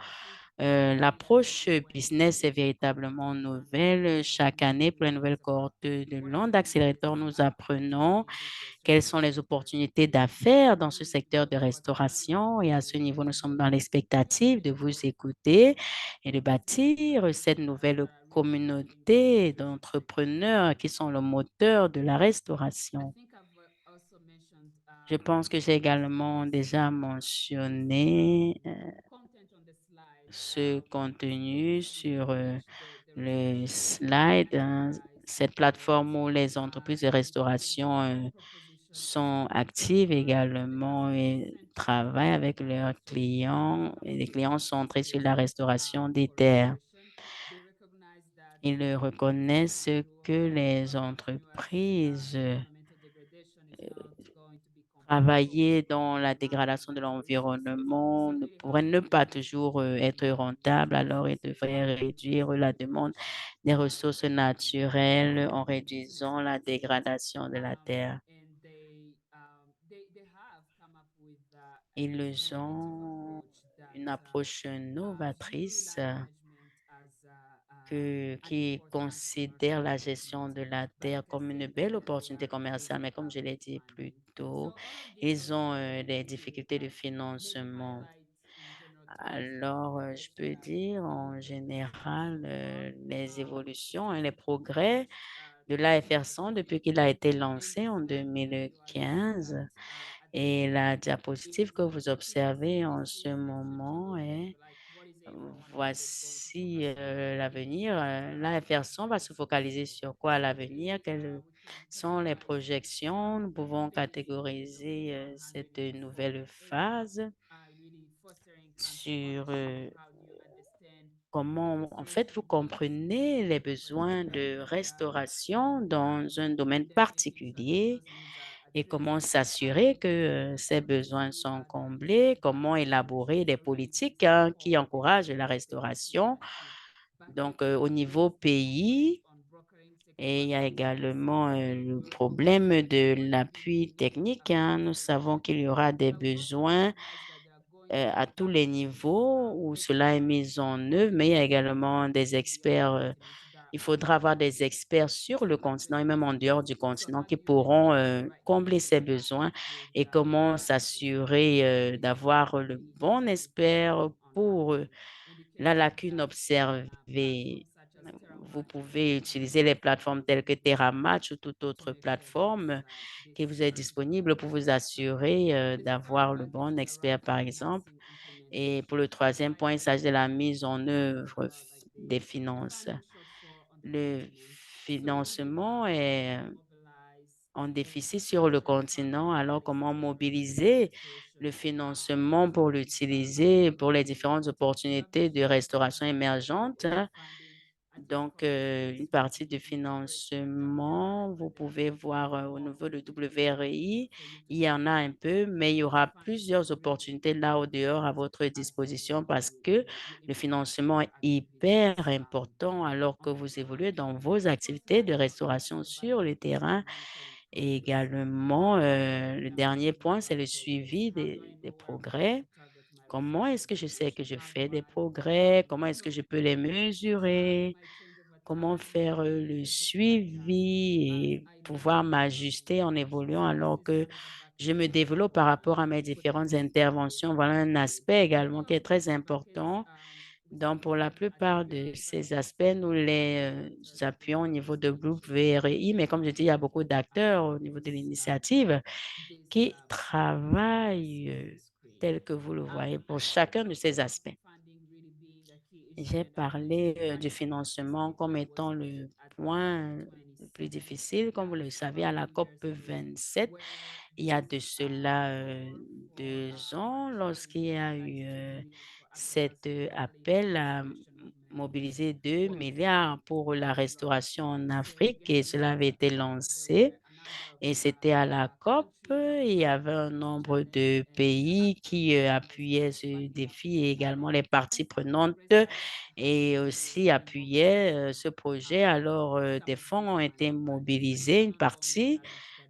L'approche business est véritablement nouvelle. Chaque année, pour les nouvelles cohortes de Land Accelerator, nous apprenons quelles sont les opportunités d'affaires dans ce secteur de restauration. Et à ce niveau, nous sommes dans l'expectative de vous écouter et de bâtir cette nouvelle communauté d'entrepreneurs qui sont le moteur de la restauration. Je pense que j'ai également déjà mentionné ce contenu sur le slide, hein, cette plateforme où les entreprises de restauration sont actives également et travaillent avec leurs clients et les clients centrés sur la restauration des terres. Ils reconnaissent que les entreprises travailler dans la dégradation de l'environnement ne pourrait ne pas toujours être rentable, alors ils devraient réduire la demande des ressources naturelles en réduisant la dégradation de la terre. Ils ont une approche novatrice qui considère la gestion de la terre comme une belle opportunité commerciale, mais comme je l'ai dit plus tôt, ils ont des difficultés de financement. Alors, je peux dire en général, les évolutions et les progrès de l'AFR100 depuis qu'il a été lancé en 2015 et la diapositive que vous observez en ce moment est voici l'avenir. L'AFR100 va se focaliser sur quoi à l'avenir? Quelles sont les projections? Nous pouvons catégoriser cette nouvelle phase sur comment, en fait, vous comprenez les besoins de restauration dans un domaine particulier et comment s'assurer que ces besoins sont comblés, comment élaborer des politiques hein, qui encouragent la restauration. Donc, au niveau pays, et il y a également le problème de l'appui technique, hein. Nous savons qu'il y aura des besoins à tous les niveaux où cela est mis en œuvre, mais il y a également des experts. Il faudra avoir des experts sur le continent et même en dehors du continent qui pourront combler ces besoins et comment s'assurer d'avoir le bon expert pour la lacune observée. Vous pouvez utiliser les plateformes telles que TerraMatch ou toute autre plateforme qui vous est disponible pour vous assurer d'avoir le bon expert, par exemple. Et pour le troisième point, il s'agit de la mise en œuvre des finances. Le financement est en déficit sur le continent, alors comment mobiliser le financement pour l'utiliser pour les différentes opportunités de restauration émergente? Donc, une partie du financement, vous pouvez voir au niveau de WRI, il y en a un peu, mais il y aura plusieurs opportunités là au dehors à votre disposition parce que le financement est hyper important alors que vous évoluez dans vos activités de restauration sur le terrain. Et également, le dernier point, c'est le suivi des progrès. Comment est-ce que je sais que je fais des progrès? Comment est-ce que je peux les mesurer? Comment faire le suivi et pouvoir m'ajuster en évoluant alors que je me développe par rapport à mes différentes interventions. Voilà un aspect également qui est très important. Donc, pour la plupart de ces aspects, nous les appuyons au niveau de groupe VRI, mais comme je dis, il y a beaucoup d'acteurs au niveau de l'initiative qui travaillent tel que vous le voyez pour chacun de ces aspects. J'ai parlé du financement comme étant le point le plus difficile. Comme vous le savez, à la COP 27, il y a de cela 2 ans, lorsqu'il y a eu cet appel à mobiliser 2 milliards pour la restauration en Afrique et cela avait été lancé. Et c'était à la COP, il y avait un nombre de pays qui appuyaient ce défi et également les parties prenantes et aussi appuyaient ce projet. Alors, des fonds ont été mobilisés, une partie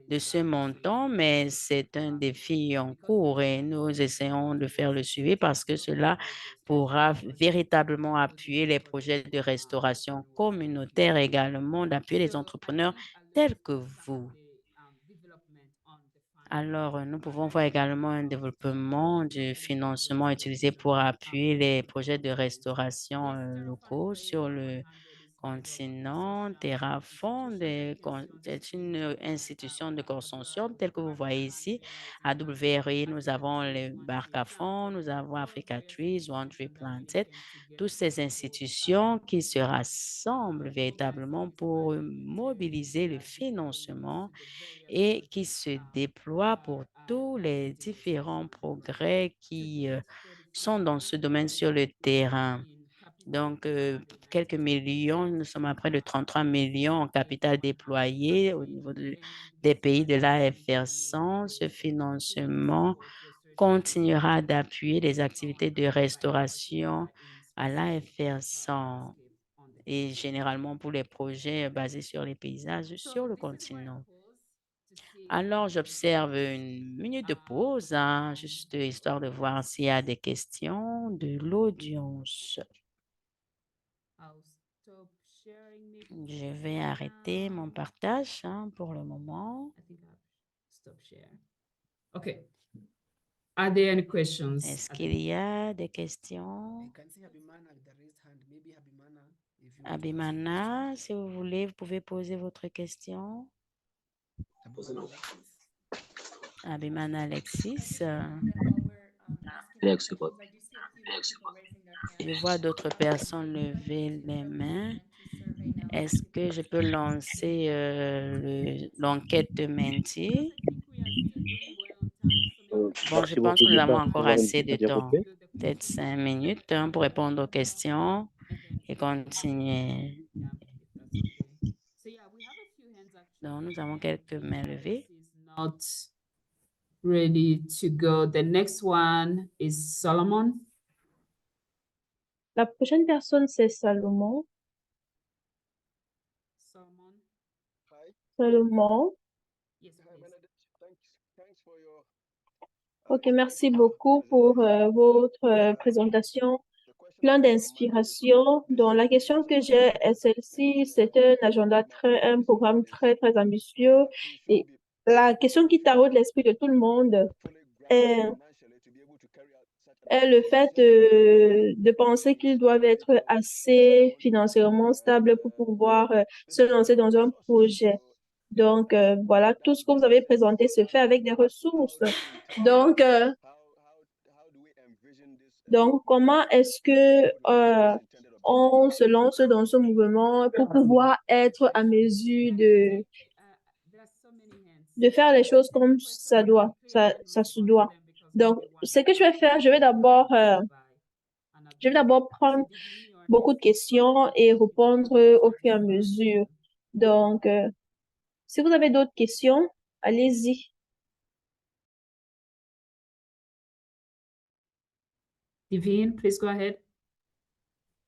de ce montant, mais c'est un défi en cours et nous essayons de faire le suivi parce que cela pourra véritablement appuyer les projets de restauration communautaire et également d'appuyer les entrepreneurs tels que vous. Alors, nous pouvons voir également un développement du financement utilisé pour appuyer les projets de restauration locaux sur le continent. Terrafond est une institution de consortium telle que vous voyez ici. À WRI, nous avons les Barques à fond, nous avons Africa Trees, One Tree Planted, toutes ces institutions qui se rassemblent véritablement pour mobiliser le financement et qui se déploient pour tous les différents progrès qui sont dans ce domaine sur le terrain. Donc, quelques millions, nous sommes à près de 33 millions en capital déployé au niveau des pays de l'AFR100. Ce financement continuera d'appuyer les activités de restauration à l'AFR100 et généralement pour les projets basés sur les paysages sur le continent. Alors, j'observe une minute de pause, hein, juste histoire de voir s'il y a des questions de l'audience. Je vais arrêter mon partage pour le moment. Okay. Are there any questions? Est-ce qu'il y a des questions? Abimana, si vous voulez, vous pouvez poser votre question. Abimana Alexis. Je vois d'autres personnes lever les mains. Est-ce que je peux lancer l'enquête de Menti? Bon, je pense que nous avons encore assez de temps, peut-être 5 minutes pour répondre aux questions et continuer. Donc, nous avons quelques mains levées. Not ready to go. The next one is Solomon. La prochaine personne, c'est Salomon. Salomon. Ok, merci beaucoup pour votre présentation, plein d'inspiration. Donc, la question que j'ai est celle-ci, c'est un programme très, très ambitieux. Et la question qui taraude l'esprit de tout le monde est le fait de penser qu'ils doivent être assez financièrement stables pour pouvoir se lancer dans un projet. Donc, voilà, tout ce que vous avez présenté se fait avec des ressources. Donc, comment est-ce que on se lance dans ce mouvement pour pouvoir être à mesure de faire les choses comme ça se doit. Donc, ce que je vais faire, je vais d'abord prendre beaucoup de questions et répondre au fur et à mesure. Donc, si vous avez d'autres questions, allez-y. Divine, please go ahead.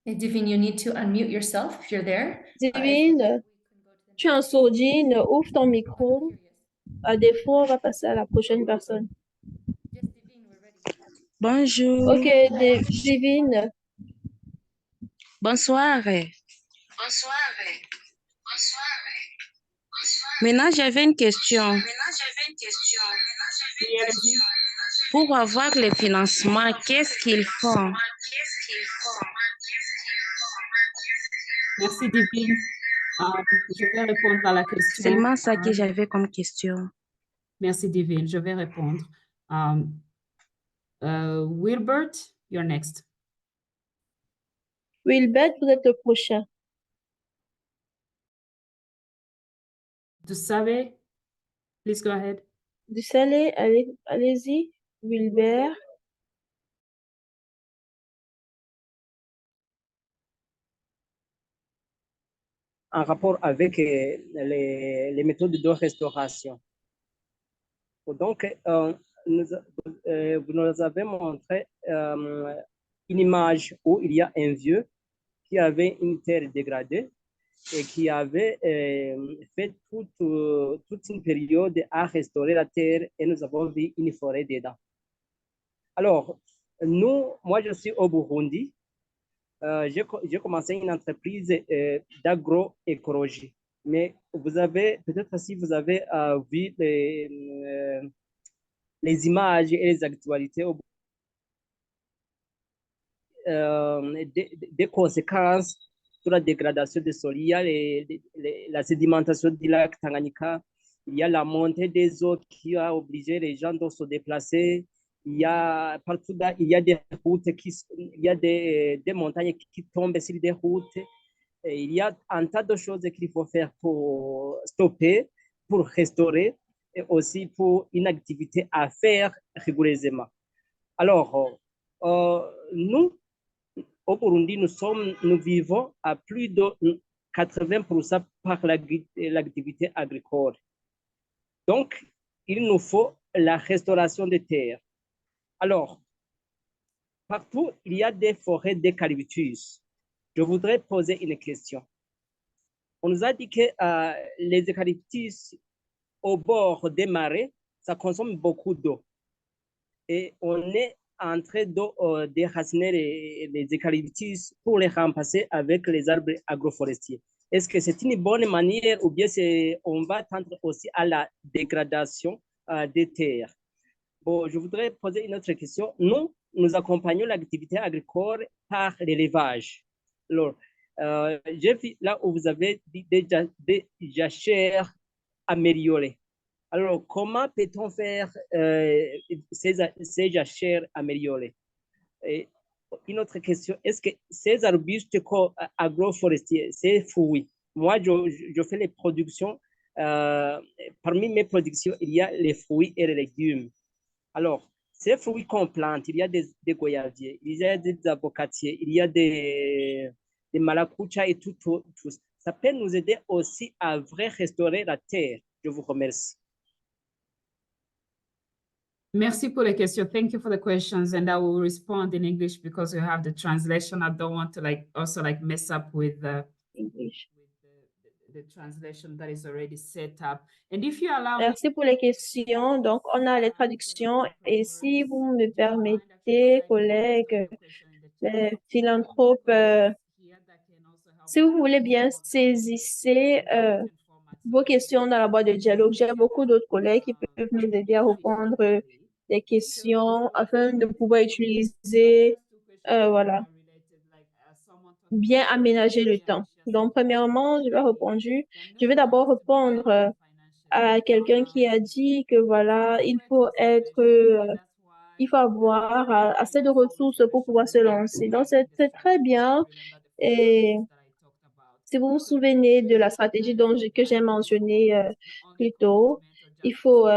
Hey, Divine, you need to unmute yourself if you're there. Divine, tu es en sourdine, ouvre ton micro. À défaut, on va passer à la prochaine personne. Bonjour. Ok, Divine. Bonsoir. Maintenant, j'avais une question. Pour avoir le financement, qu'est-ce qu'ils font? Merci, Divine. Je vais répondre à la question. Seulement ça que j'avais comme question. Merci, Divine. Je vais répondre. Wilbert, you're next. Wilbert, vous êtes le prochain. Dusabe, please go ahead. Dusabe, allez-y. Wilbert. En rapport avec les méthodes de restauration. Donc, vous nous avez montré une image où il y a un vieux qui avait une terre dégradée et qui avait fait toute une période à restaurer la terre et nous avons vu une forêt dedans. Alors, moi, je suis au Burundi. J'ai commencé une entreprise d'agroécologie. Mais vous avez, peut-être si vous avez vu les images et les actualités des conséquences sur la dégradation des sols. Il y a la sédimentation du lac Tanganyika, il y a la montée des eaux qui a obligé les gens de se déplacer. Il y a partout là, il y a des routes il y a des montagnes qui tombent sur des routes. Et il y a un tas de choses qu'il faut faire pour stopper, pour restaurer et aussi pour une activité à faire rigoureusement. Alors, nous, au Burundi, nous vivons à plus de 80% par l'activité agricole. Donc, il nous faut la restauration des terres. Alors, partout, il y a des forêts d'eucalyptus. Je voudrais poser une question. On nous a dit que les eucalyptus au bord des marais, ça consomme beaucoup d'eau. Et on est en train de déraciner les eucalyptus pour les remplacer avec les arbres agroforestiers. Est-ce que c'est une bonne manière ou bien on va tendre aussi à la dégradation des terres? Bon, je voudrais poser une autre question. Nous accompagnons l'activité agricole par l'élevage. Alors, j'ai vu là où vous avez des jachères améliorées. Alors, comment peut-on faire ces jachères améliorées? Et une autre question, est-ce que ces arbustes agroforestiers, ces fruits, moi, je fais les productions, parmi mes productions, il y a les fruits et les légumes. Alors, ces fruits qu'on plante, il y a des goyaviers, il y a des avocatiers, il y a des maracujas et tout. Ça peut nous aider aussi à vraiment restaurer la terre. Je vous remercie. Merci pour the question. Thank you for the questions, and I will respond in English because we have the translation. I don't want to also mess up with the English. The translation that is already set up. And if you allow me, Merci pour les questions. Donc, on a les traductions. Et si vous me permettez, collègues, les philanthropes, si vous voulez bien saisissez vos questions dans la boîte de dialogue. J'ai beaucoup d'autres collègues qui peuvent nous aider à répondre des questions afin de pouvoir utiliser, voilà, bien aménager le temps. Donc, premièrement, je vais d'abord répondre à quelqu'un qui a dit que voilà, il faut avoir assez de ressources pour pouvoir se lancer. Donc, c'est très bien. Et si vous vous souvenez de la stratégie que j'ai mentionnée plus tôt, il faut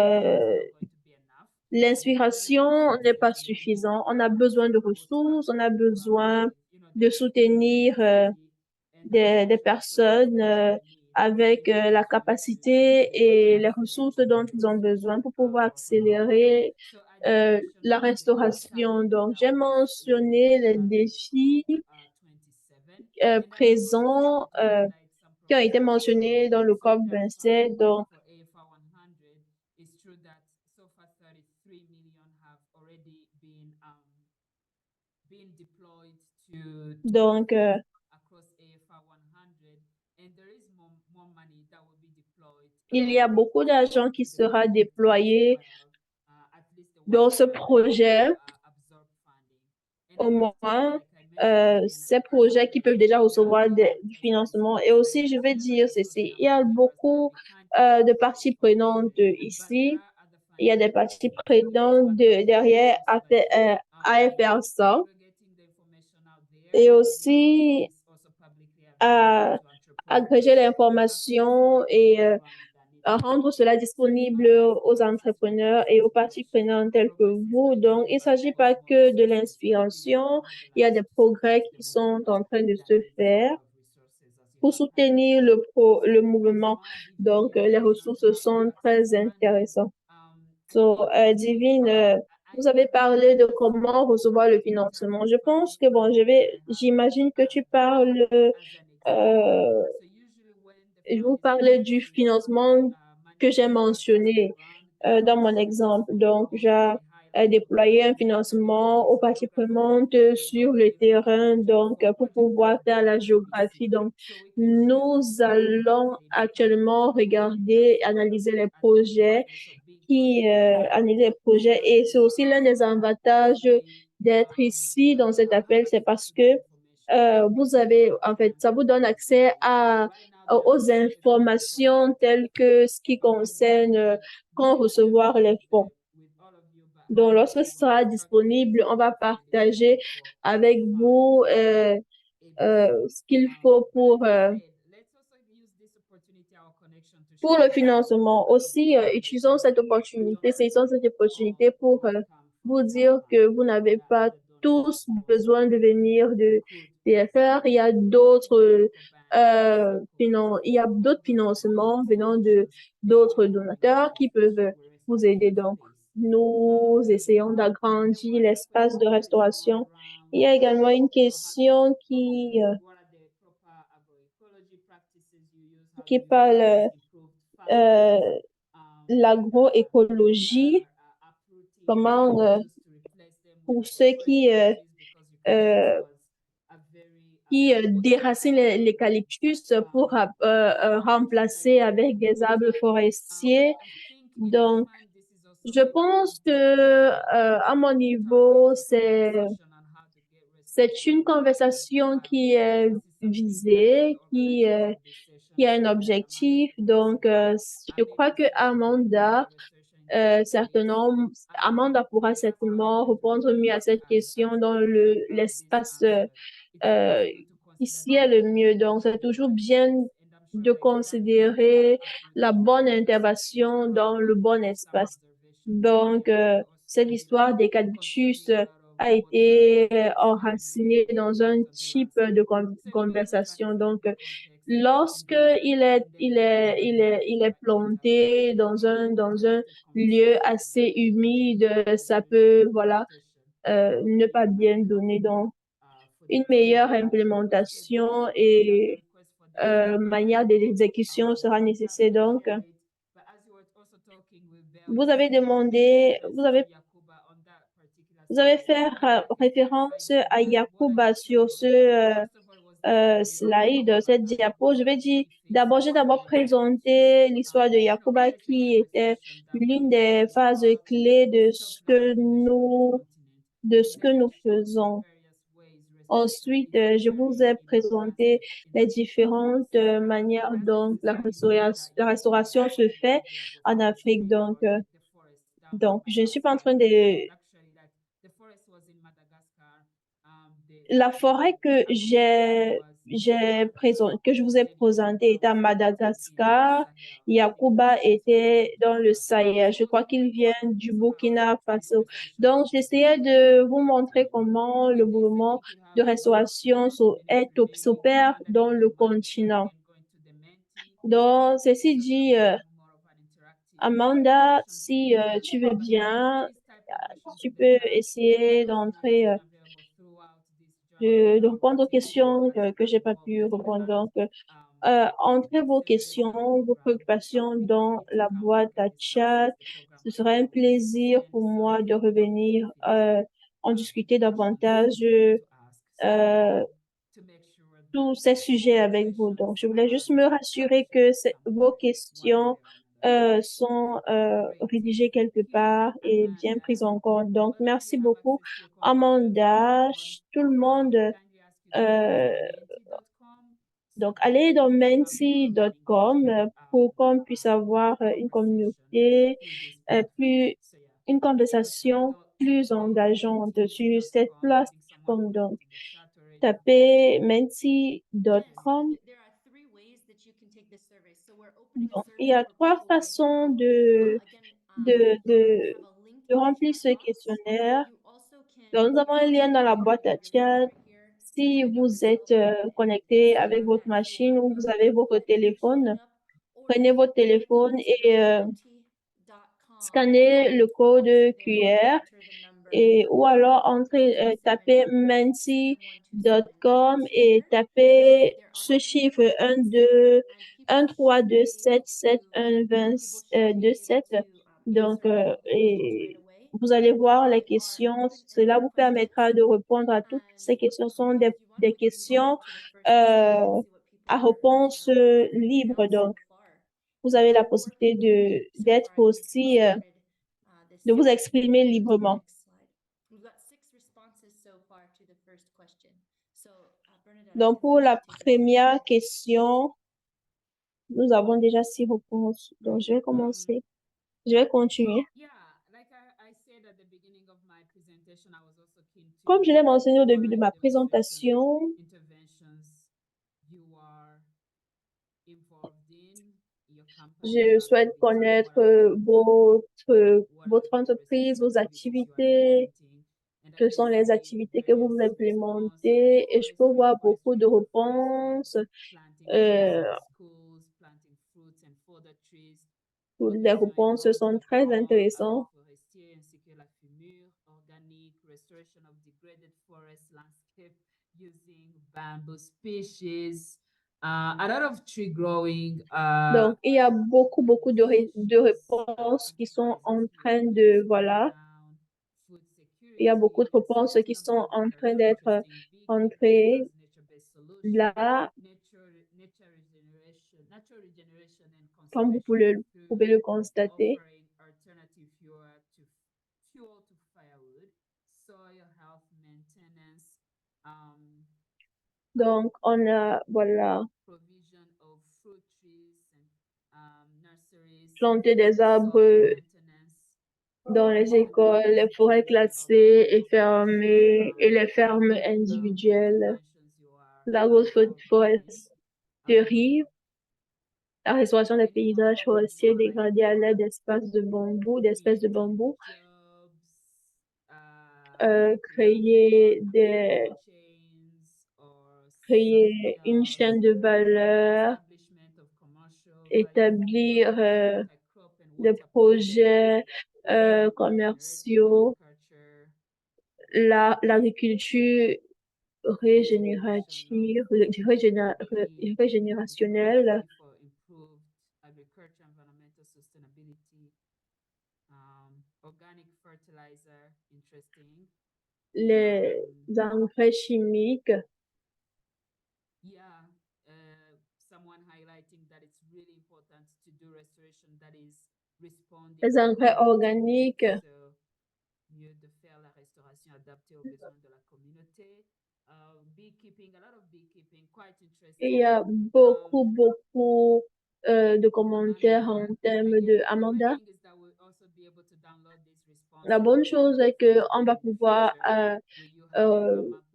l'inspiration n'est pas suffisante. On a besoin de ressources, on a besoin de soutenir des personnes avec la capacité et les ressources dont ils ont besoin pour pouvoir accélérer la restauration. Donc, j'ai mentionné les défis présents qui ont été mentionnés dans le COP27. Donc, il y a beaucoup d'argent qui sera déployé dans ce projet, au moins ces projets qui peuvent déjà recevoir du financement. Et aussi, je vais dire ceci, il y a beaucoup de parties prenantes ici. Il y a des parties prenantes derrière AFRSA et aussi agréger l'information et à rendre cela disponible aux entrepreneurs et aux parties prenantes telles que vous. Donc, il ne s'agit pas que de l'inspiration, il y a des progrès qui sont en train de se faire pour soutenir le mouvement. Donc, les ressources sont très intéressantes. So, Divine, vous avez parlé de comment recevoir le financement. Je pense que, bon, j'imagine que tu parles je vous parlais du financement que j'ai mentionné dans mon exemple. Donc, j'ai déployé un financement aux parties prenantes sur le terrain, donc pour pouvoir faire la géographie. Donc, nous allons actuellement regarder, analyser les projets analyser les projets et c'est aussi l'un des avantages d'être ici dans cet appel, c'est parce que vous avez, en fait, ça vous donne accès aux informations telles que ce qui concerne quand recevoir les fonds. Donc, lorsque ce sera disponible, on va partager avec vous ce qu'il faut pour le financement. Aussi, utilisons cette opportunité, saisissons cette opportunité pour vous dire que vous n'avez pas tous besoin de venir de TFR. Il y a d'autres il y a d'autres financements venant de d'autres donateurs qui peuvent vous aider. Donc, nous essayons d'agrandir l'espace de restauration. Il y a également une question qui parle l'agroécologie, comment pour ceux qui déracinent l'eucalyptus pour remplacer avec des arbres forestiers. Donc, je pense que à mon niveau, c'est une conversation qui est visée, qui a un objectif. Donc, je crois que Amanda pourra certainement répondre mieux à cette question dans l'espace ici est le mieux. Donc, c'est toujours bien de considérer la bonne intervention dans le bon espace. Donc, cette histoire des calbutus a été enracinée dans un type de conversation. Donc, lorsque il est planté dans un lieu assez humide, ça peut, voilà, ne pas bien donner. Donc, une meilleure implémentation et manière d'exécution sera nécessaire. Donc, vous avez demandé, vous avez fait référence à Yacouba sur ce slide, cette diapo. Je vais dire, j'ai d'abord présenté l'histoire de Yacouba qui était l'une des phases clés de ce que nous faisons. Ensuite, je vous ai présenté les différentes manières dont la restauration se fait en Afrique. Donc, je ne suis pas en train de... La forêt que que je vous ai présentée était à Madagascar. Yacouba était dans le Sahel. Je crois qu'il vient du Burkina Faso. Donc, j'essayais de vous montrer comment le mouvement de restauration s'opère dans le continent. Donc, ceci dit, Amanda, si tu veux bien, tu peux essayer d'entrer, de répondre aux questions que j'ai pas pu répondre. Donc, entrez vos questions, vos préoccupations dans la boîte à chat. Ce sera un plaisir pour moi de revenir en discuter davantage tous ces sujets avec vous. Donc, je voulais juste me rassurer que vos questions sont rédigées quelque part et bien prises en compte. Donc, merci beaucoup, Amanda. Tout le monde, donc, allez dans menti.com pour qu'on puisse avoir une communauté, une conversation plus engageante sur cette plateforme. Donc, tapez menti.com. Donc, il y a 3 façons de remplir ce questionnaire. Donc, nous avons un lien dans la boîte à chat. Si vous êtes connecté avec votre machine ou vous avez votre téléphone, prenez votre téléphone et scannez le code QR ou alors tapez menti.com et tapez ce chiffre 1, 2, 1, 3, 2, 7, 7, 1, 20, 2, 7. Donc, et vous allez voir les questions. Cela vous permettra de répondre à toutes ces questions. Ce sont des questions à réponse libre. Donc, vous avez la possibilité d'être aussi, de vous exprimer librement. Donc, pour la première question, nous avons déjà 6 réponses. Donc, je vais commencer. Je vais continuer. Comme je l'ai mentionné au début de ma présentation, je souhaite connaître votre entreprise, vos activités, quelles sont les activités que vous implémentez, et je peux voir beaucoup de réponses. Toutes les réponses sont très intéressantes. Donc, il y a beaucoup de réponses qui sont en train de, voilà, il y a beaucoup de réponses qui sont en train d'être entrées là, comme vous pouvez le constater. Donc, on a, voilà, planter des arbres dans les écoles, les forêts classées et fermées et les fermes individuelles, l'agroforesterie, la restauration des paysages forestiers dégradés à l'aide d'espèces de bambou, créer une chaîne de valeur, établir des projets commerciaux, l'agriculture régénérationnelle, les engrais chimiques, les engrais organiques. Et il y a beaucoup de commentaires en termes de Amanda. La bonne chose est qu'on va pouvoir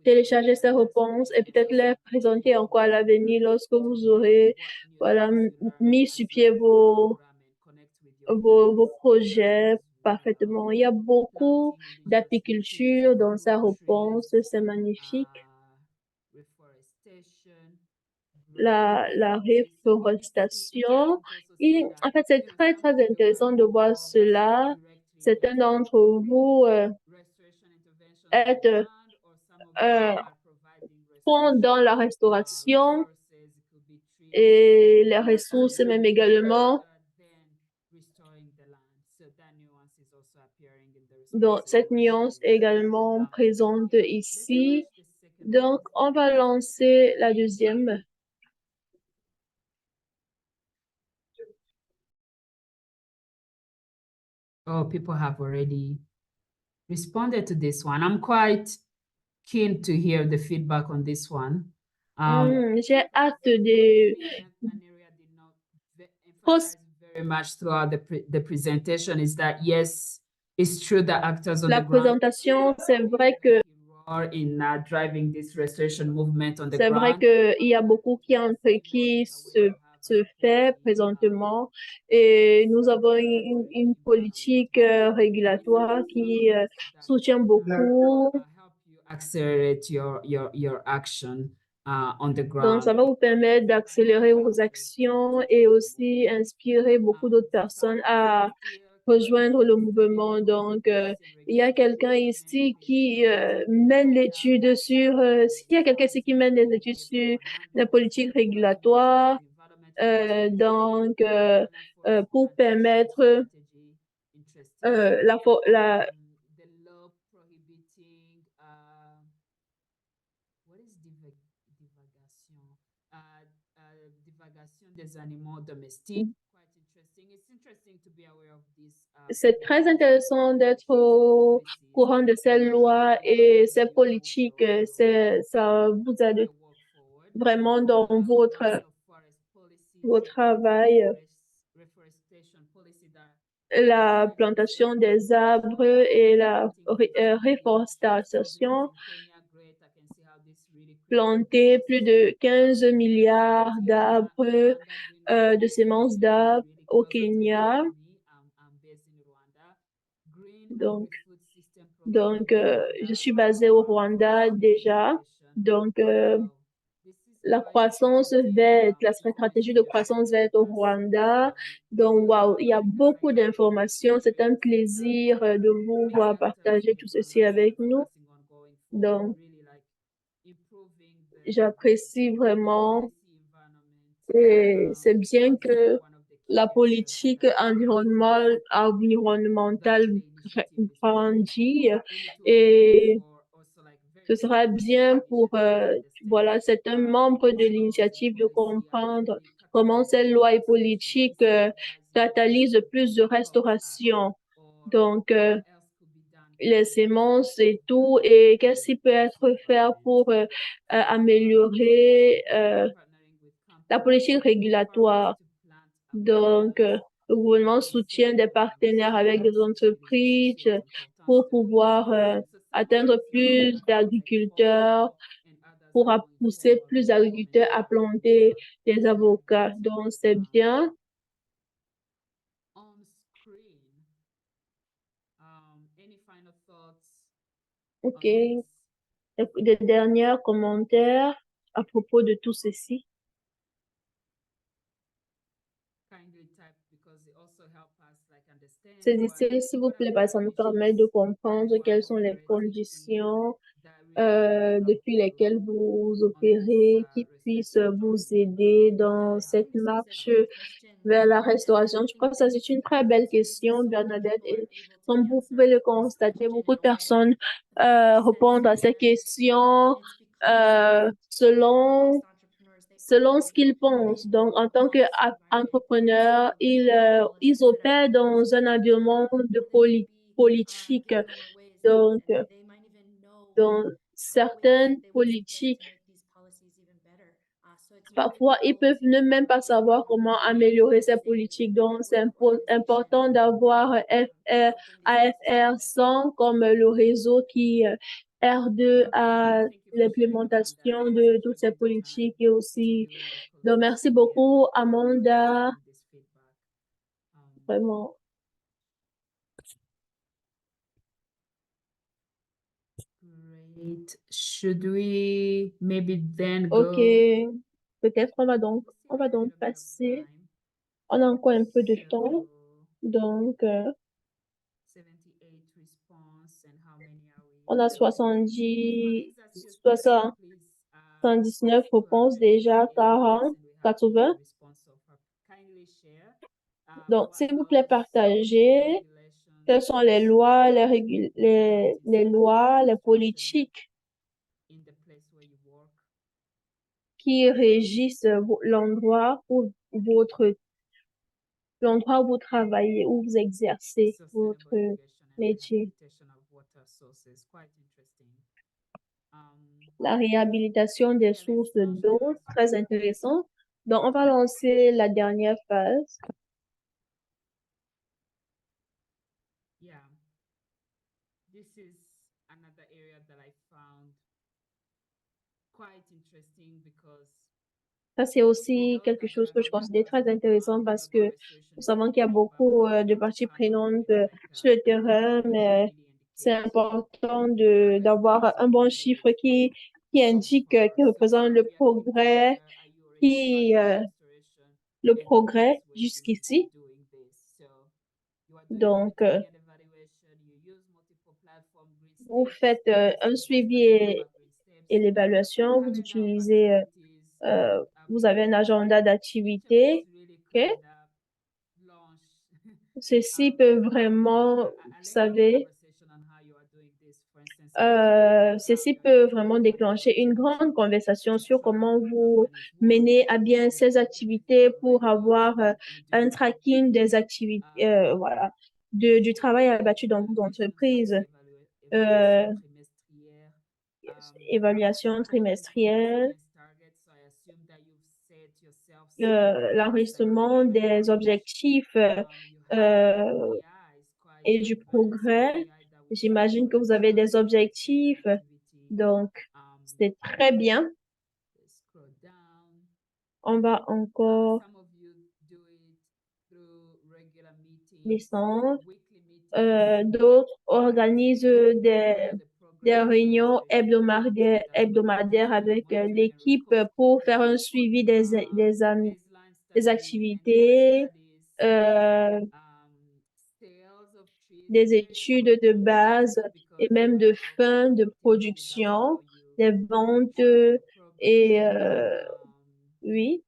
télécharger ces réponses et peut-être les présenter encore à l'avenir lorsque vous aurez, voilà, mis sur pied vos projets parfaitement. Il y a beaucoup d'apiculture dans sa réponse, c'est magnifique. La réforestation, en fait, c'est très intéressant de voir cela. Certains d'entre vous font dans la restauration et les ressources même également. Donc, cette nuance est également présente ici. Donc, on va lancer la deuxième. Oh, people have already responded to this one. I'm quite keen to hear the feedback on this one. J'ai hâte de very much throughout the presentation is that yes, it's true that actors on la the ground présentation, c'est vrai que in driving this restoration movement on the c'est vrai ground. qu'il y a beaucoup qui se fait présentement et nous avons une politique régulatoire qui soutient beaucoup. Accelerate your action on the Donc, ground. ça va vous permettre d'accélérer vos actions et aussi inspirer beaucoup d'autres personnes à rejoindre le mouvement. Donc, il y a quelqu'un ici qui mène l'étude sur, s'il y a quelqu'un ici qui mène les études sur la politique régulatoire, pour permettre la the law prohibiting what is divagation? Divagation des animaux domestiques. Quite interesting. It's interesting to be aware of this. C'est très intéressant d'être au courant de ces lois et ces politiques. Ça vous aide vraiment dans votre travail. La plantation des arbres et la réforestation. Planter plus de 15 milliards d'arbres, de semences d'arbres au Kenya. Donc, je suis basée au Rwanda déjà. Donc, la croissance verte, la stratégie de croissance verte au Rwanda. Donc, waouh, il y a beaucoup d'informations. C'est un plaisir de vous voir partager tout ceci avec nous. Donc, j'apprécie vraiment et c'est bien que la politique environnementale grandit et ce sera bien pour, voilà, c'est un membre de l'initiative de comprendre comment ces lois et politiques catalysent plus de restauration. Donc, les semences et tout, et qu'est-ce qui peut être fait pour améliorer la politique régulatoire. Donc, le gouvernement soutient des partenaires avec des entreprises pour pouvoir atteindre plus d'agriculteurs, pour pousser plus d'agriculteurs à planter des avocats. Donc, c'est bien. OK. Des derniers commentaires à propos de tout ceci. Saisissez, s'il vous plaît, parce que ça nous permet de comprendre quelles sont les conditions depuis lesquelles vous opérez, qui puissent vous aider dans cette marche vers la restauration. Je crois que ça, c'est une très belle question, Bernadette. Et comme vous pouvez le constater, beaucoup de personnes répondent à ces questions selon ce qu'ils pensent. Donc, en tant qu'entrepreneur, ils opèrent dans un environnement de politique. Donc, dans certaines politiques, parfois, ils peuvent ne même pas savoir comment améliorer ces politiques. Donc, c'est important d'avoir AFR 100 comme le réseau qui aide à l'implémentation de toutes ces politiques et aussi. Donc, merci beaucoup, Amanda. Vraiment. Great. Should we maybe then OK. go? Peut-être on va donc passer. On a encore un peu de temps. Donc, on a 79 réponses déjà, 40, 80. Donc, s'il vous plaît, partagez quelles sont les lois, les lois, les politiques qui régissent l'endroit où vous travaillez, où vous exercez votre métier. La réhabilitation des sources d'eau, très intéressant. Donc, on va lancer la dernière phase. Yeah, this is another area that I found quite interesting because Ça, c'est aussi quelque chose que je considère très intéressant parce que nous savons qu'il y a beaucoup de parties prenantes sur le terrain, mais c'est important d'avoir un bon chiffre qui indique, qui représente le progrès jusqu'ici. Donc, vous faites un suivi et l'évaluation, vous utilisez, vous avez un agenda d'activité, ok? Ceci peut vraiment, vous savez, ceci peut vraiment déclencher une grande conversation sur comment vous menez à bien ces activités pour avoir un tracking des activités, voilà, du travail abattu dans vos entreprises. Évaluation trimestrielle, l'enregistrement des objectifs et du progrès. J'imagine que vous avez des objectifs, donc c'est très bien. On va encore descendre. D'autres organisent des réunions hebdomadaires avec l'équipe pour faire un suivi des activités, des études de base et même de fin de production, des ventes et oui.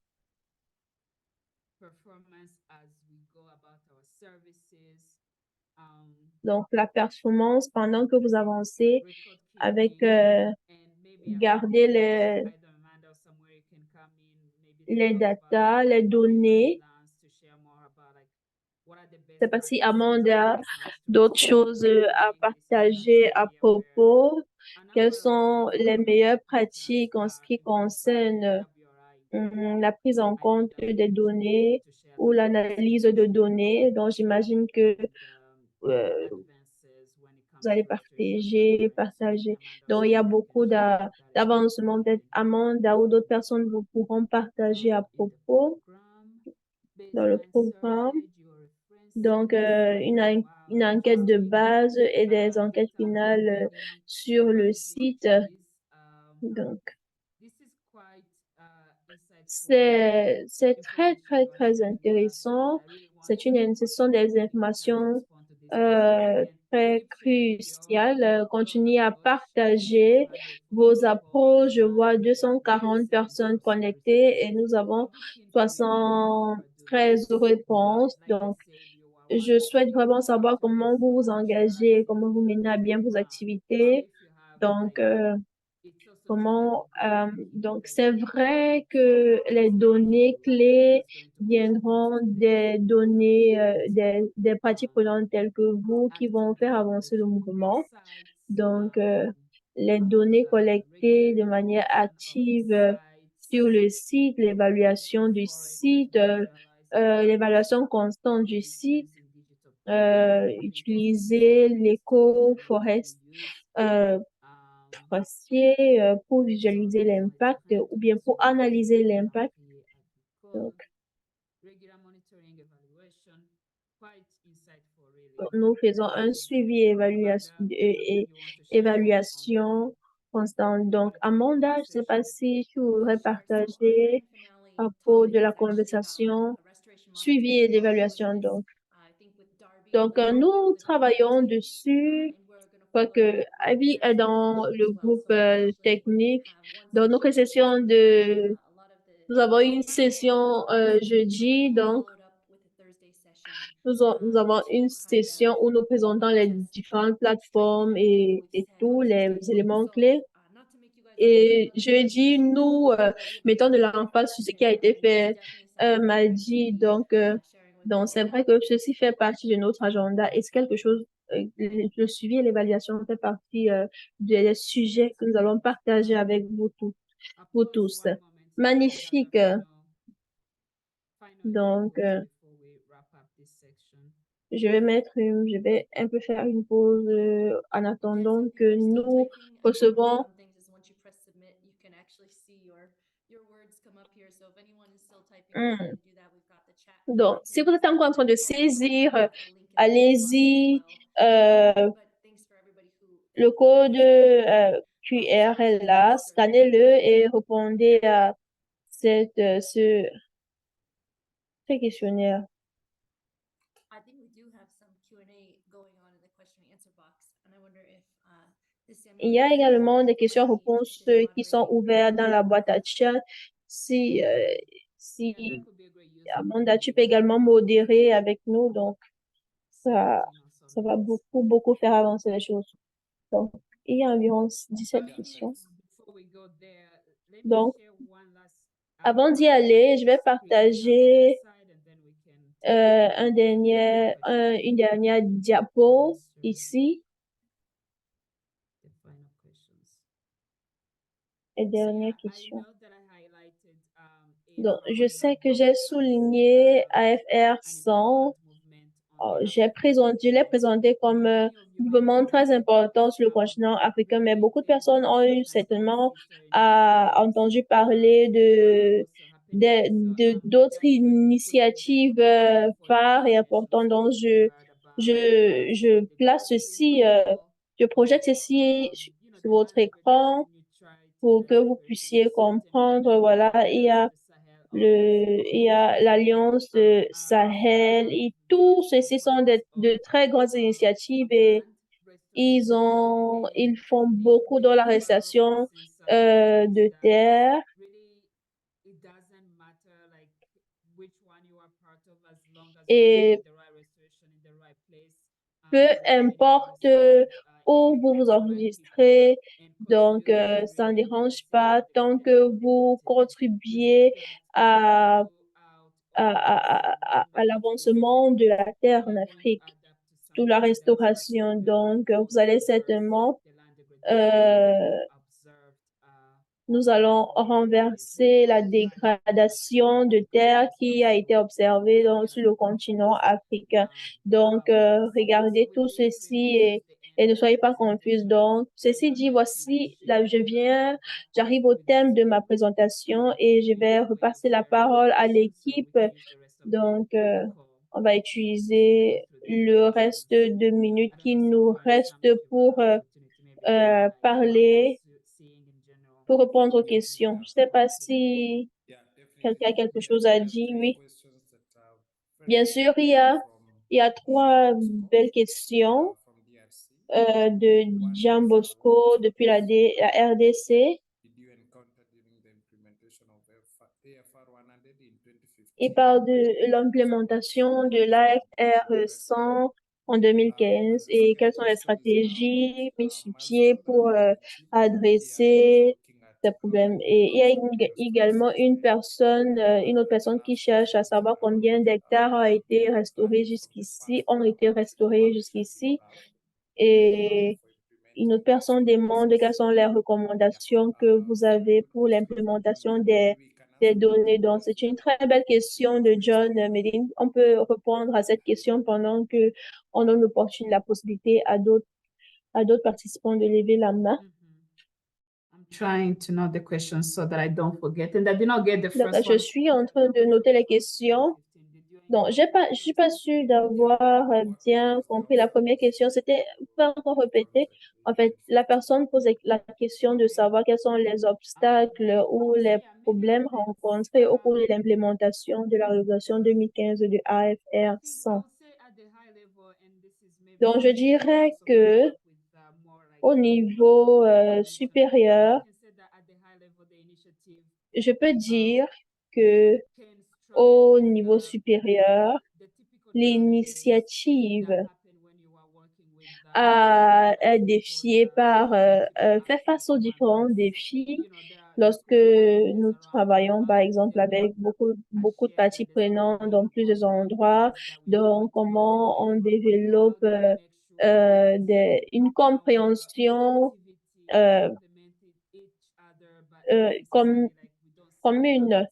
Donc, la performance pendant que vous avancez avec garder les data, les données. Je sais pas si Amanda a d'autres choses à partager à propos. Quelles sont les meilleures pratiques en ce qui concerne la prise en compte des données ou l'analyse de données? Donc, j'imagine que vous allez partager. Donc, il y a beaucoup d'avancements. Peut-être Amanda ou d'autres personnes vous pourront partager à propos dans le programme. Donc, une enquête de base et des enquêtes finales sur le site. Donc, c'est très, très, très intéressant. Ce sont des informations très cruciales. Continuez à partager vos approches. Je vois 240 personnes connectées et nous avons 73 réponses. Donc, je souhaite vraiment savoir comment vous vous engagez, comment vous menez à bien vos activités. Donc, donc c'est vrai que les données clés viendront des données, des parties prenantes telles que vous qui vont faire avancer le mouvement. Donc, les données collectées de manière active sur le site, l'évaluation du site, l'évaluation constante du site, utiliser l'éco-forest forestier pour visualiser l'impact ou bien pour analyser l'impact. Donc, nous faisons un suivi et évaluation constante. Donc, Amanda, je ne sais pas si tu voudrais partager à propos de la conversation suivi et d'évaluation. Donc, nous travaillons dessus. Je crois que Abby est dans le groupe technique. Dans notre session nous avons une session jeudi, donc nous avons une session où nous présentons les différentes plateformes et tous les éléments clés. Et jeudi, nous mettons de l'emphase sur ce qui a été fait mardi. Donc, c'est vrai que ceci fait partie de notre agenda et c'est quelque chose, le suivi et l'évaluation fait partie des sujets que nous allons partager avec vous tous. Magnifique. Donc, je vais un peu faire une pause en attendant que nous recevons. Donc, si vous êtes encore en train de saisir, allez-y. Le code QR est là, scannez-le et répondez à ce questionnaire. Il y a également des questions-réponses qui sont ouvertes dans la boîte à chat. Si Amanda, tu peux également modérer avec nous, donc ça va beaucoup faire avancer les choses. Donc, il y a environ 17 questions. Donc, avant d'y aller, je vais partager une dernière diapo ici. Et dernière question. Donc, je sais que j'ai souligné AFR 100. Je l'ai présenté comme un mouvement très important sur le continent africain, mais beaucoup de personnes ont eu certainement entendu parler d'autres initiatives phares et importantes. Donc, je place ceci, je projette ceci sur votre écran pour que vous puissiez comprendre. Voilà, il y a l'Alliance de Sahel et tout ceci sont de très grandes initiatives et ils font beaucoup dans la restauration de terre. Et peu importe où vous vous enregistrez, donc ça ne dérange pas tant que vous contribuez à l'avancement de la terre en Afrique, toute la restauration. Donc, vous allez certainement, nous allons renverser la dégradation de terre qui a été observée sur le continent africain. Donc, regardez tout ceci et ne soyez pas confus. Donc, ceci dit, voici, là, j'arrive au thème de ma présentation et je vais repasser la parole à l'équipe. Donc, on va utiliser le reste de minutes qui nous reste pour parler, pour répondre aux questions. Je ne sais pas si quelqu'un a quelque chose à dire. Oui. Bien sûr, il y a trois belles questions de Jean Bosco depuis la RDC. Il parle de l'implémentation de l'AFR 100 en 2015 et quelles sont les stratégies mises sur pied pour adresser ces problèmes. Et il y a également une autre personne qui cherche à savoir combien d'hectares ont été restaurés jusqu'ici. Et une autre personne demande quelles sont les recommandations que vous avez pour l'implémentation des données. Donc, c'est une très belle question de John Medin. On peut répondre à cette question pendant que on donne la possibilité à d'autres participants de lever la main. I'm trying to note the questions so that I don't forget. And I did not get the Donc, first je one. suis en train de noter les questions. Donc, je suis pas sûre d'avoir bien compris la première question. C'était, vous pouvez encore répéter. En fait, la personne posait la question de savoir quels sont les obstacles ou les problèmes rencontrés au cours de l'implémentation de la régulation 2015 de AFR 100. Donc, je dirais que au niveau supérieur, je peux dire que au niveau supérieur, l'initiative est défiée fait face aux différents défis lorsque nous travaillons, par exemple, avec beaucoup de parties prenantes dans plusieurs endroits. Donc, comment on développe une compréhension commune.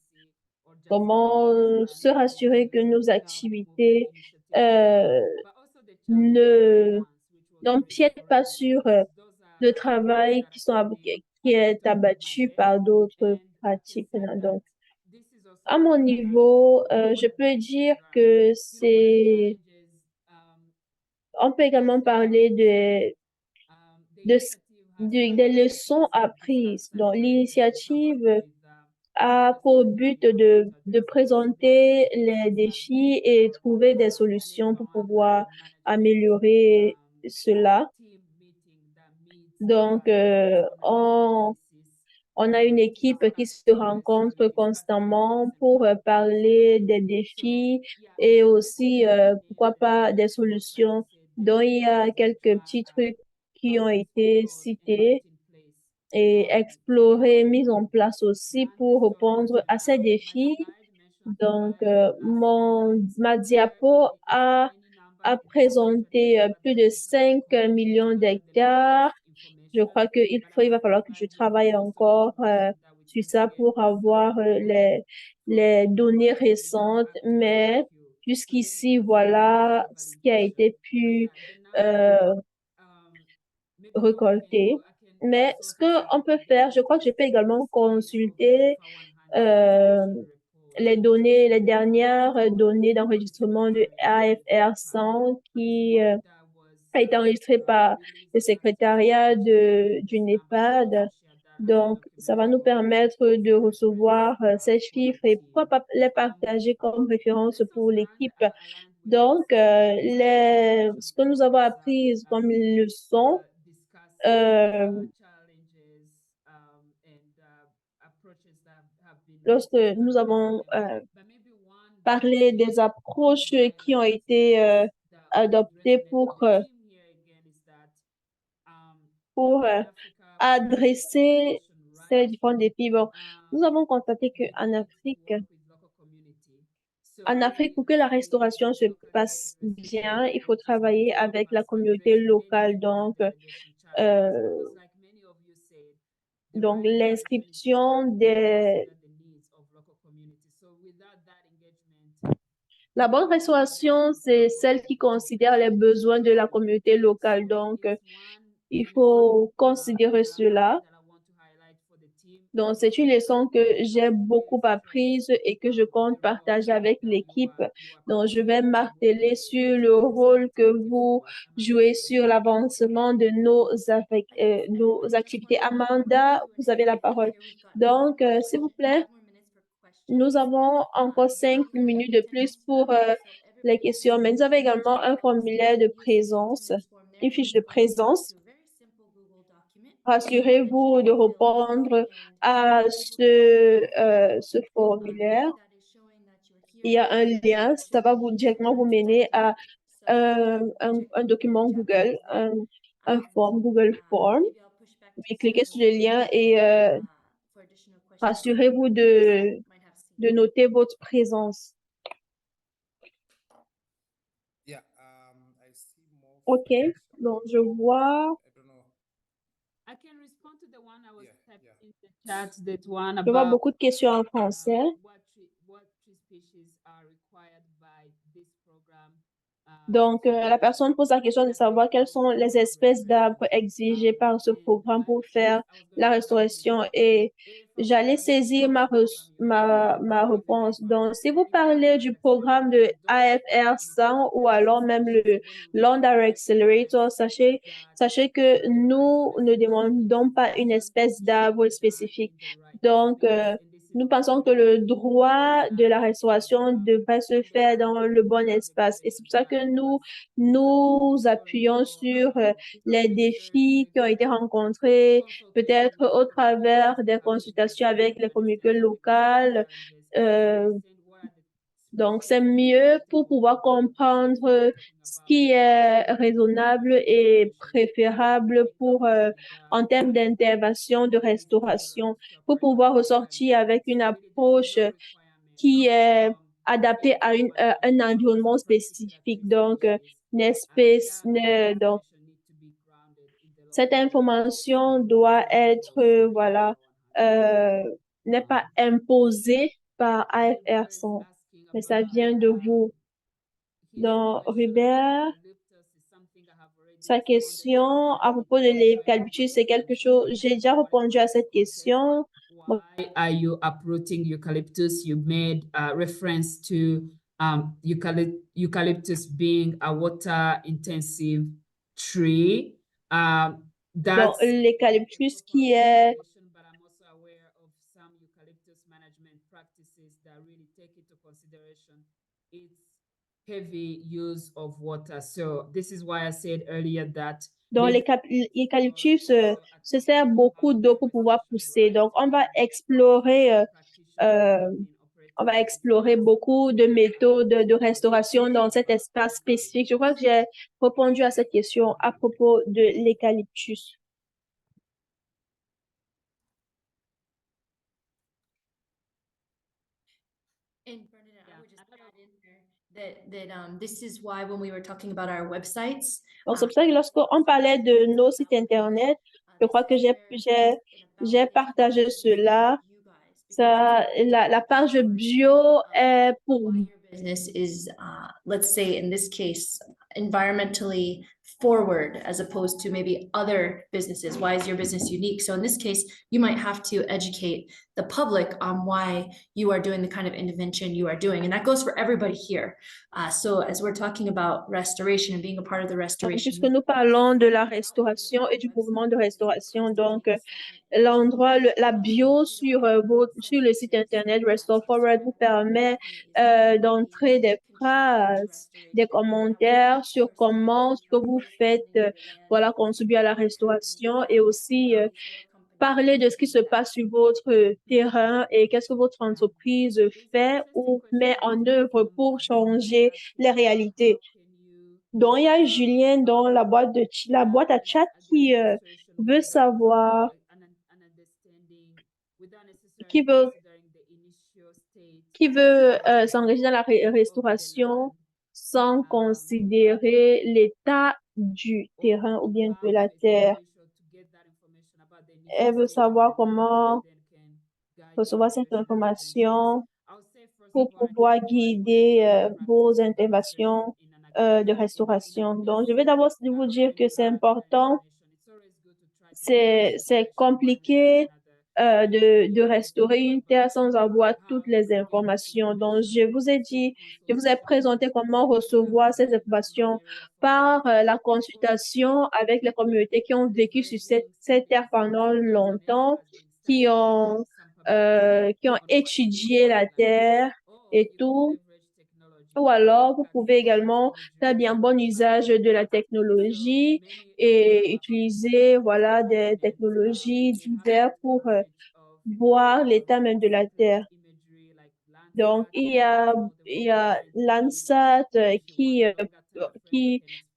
Comment se rassurer que nos activités n'empiètent pas sur le travail qui est abattu par d'autres pratiques. Donc, à mon niveau, je peux dire que on peut également parler des leçons apprises. Donc, l'initiative a pour but de présenter les défis et trouver des solutions pour pouvoir améliorer cela. Donc, on a une équipe qui se rencontre constamment pour parler des défis et aussi, pourquoi pas, des solutions. Donc, il y a quelques petits trucs qui ont été cités et explorés, mis en place aussi pour répondre à ces défis. Donc, ma diapo a présenté plus de 5 millions d'hectares. Je crois il va falloir que je travaille encore sur ça pour avoir les données récentes, mais jusqu'ici, voilà ce qui a été pu récolter. Mais ce qu'on peut faire, je crois que je peux également consulter euh, les dernières données d'enregistrement de AFR 100 qui a été enregistré par le secrétariat du NEPAD. Donc, ça va nous permettre de recevoir ces chiffres et pourquoi pas les partager comme référence pour l'équipe. Donc, ce que nous avons appris comme leçon, lorsque nous avons parlé des approches qui ont été adoptées pour adresser ces différents défis. Bon, nous avons constaté qu'en Afrique, pour que la restauration se passe bien, il faut travailler avec la communauté locale. Donc l'inscription la bonne restauration, c'est celle qui considère les besoins de la communauté locale. Donc, il faut considérer cela. Donc, c'est une leçon que j'ai beaucoup apprise et que je compte partager avec l'équipe. Donc, je vais marteler sur le rôle que vous jouez sur l'avancement de nos activités. Amanda, vous avez la parole. Donc, s'il vous plaît, nous avons encore 5 minutes de plus pour les questions, mais nous avons également un formulaire de présence, une fiche de présence. Rassurez-vous de répondre à ce formulaire. Il y a un lien, ça va directement vous mener à un document Google, un form Google Form. Vous cliquez sur le lien et rassurez-vous de noter votre présence. OK, donc je vois. Je vois beaucoup de questions en français. Donc, la personne pose la question de savoir quelles sont les espèces d'arbres exigées par ce programme pour faire la restauration et j'allais saisir ma réponse. Donc, si vous parlez du programme de AFR 100 ou alors même le Landar Accelerator, sachez que nous ne demandons pas une espèce d'arbre spécifique. Donc, nous pensons que le droit de la restauration devrait se faire dans le bon espace. Et c'est pour ça que nous appuyons sur les défis qui ont été rencontrés, peut-être au travers des consultations avec les communautés locales. Donc, c'est mieux pour pouvoir comprendre ce qui est raisonnable et préférable en termes d'intervention, de restauration, pour pouvoir ressortir avec une approche qui est adaptée à un environnement spécifique. Donc, donc, cette information doit être, n'est pas imposée par AFR 100, mais ça vient de vous. Donc, Robert, sa question à propos de l'eucalyptus, c'est quelque chose, j'ai déjà répondu à cette question. Why are you uprooting eucalyptus? You made reference to eucalyptus being a water-intensive tree. Donc, l'eucalyptus qui est but I'm also aware of some eucalyptus management practices that really take into consideration its heavy use of water. So this is why I said earlier that Donc, l'eucalyptus se sert beaucoup d'eau pour pouvoir pousser. Donc, on va explorer beaucoup de méthodes de restauration dans cet espace spécifique. Je crois que j'ai répondu à cette question à propos de l'eucalyptus. And Bernadette, I would just add in there that this is why when we were talking about our websites, Donc, c'est pour ça que lorsqu'on parlait de nos sites Internet, je crois que j'ai partagé cela. Ça, la page bio est pour why your business is, let's say in this case, environmentally forward as opposed to maybe other businesses. Why is your business unique? So in this case, you might have to educate the public on why you are doing the kind of intervention you are doing. And that goes for everybody here. So as we're talking about restoration and being a part of the restoration. Puisque nous parlons de la restauration et du mouvement de restauration, donc l'endroit, la bio sur le site internet Restore Forward vous permet d'entrer des phrases, des commentaires sur comment ce que vous faites, voilà, contribuer à la restauration et aussi parler de ce qui se passe sur votre terrain et qu'est-ce que votre entreprise fait ou met en œuvre pour changer les réalités. Donc, il y a Julien dans la boîte à chat qui veut savoir, qui veut s'engager dans la restauration sans considérer l'état du terrain ou bien de la terre. Elle veut savoir comment recevoir cette information pour pouvoir guider vos interventions de restauration. Donc, je vais d'abord vous dire que c'est important, c'est compliqué de restaurer une terre sans avoir toutes les informations. Donc, je vous ai présenté comment recevoir ces informations par la consultation avec les communautés qui ont vécu sur cette terre pendant longtemps, qui ont étudié la terre et tout. Ou alors, vous pouvez également faire bien bon usage de la technologie et utiliser, voilà, des technologies diverses pour voir l'état même de la Terre. Donc, il y a Landsat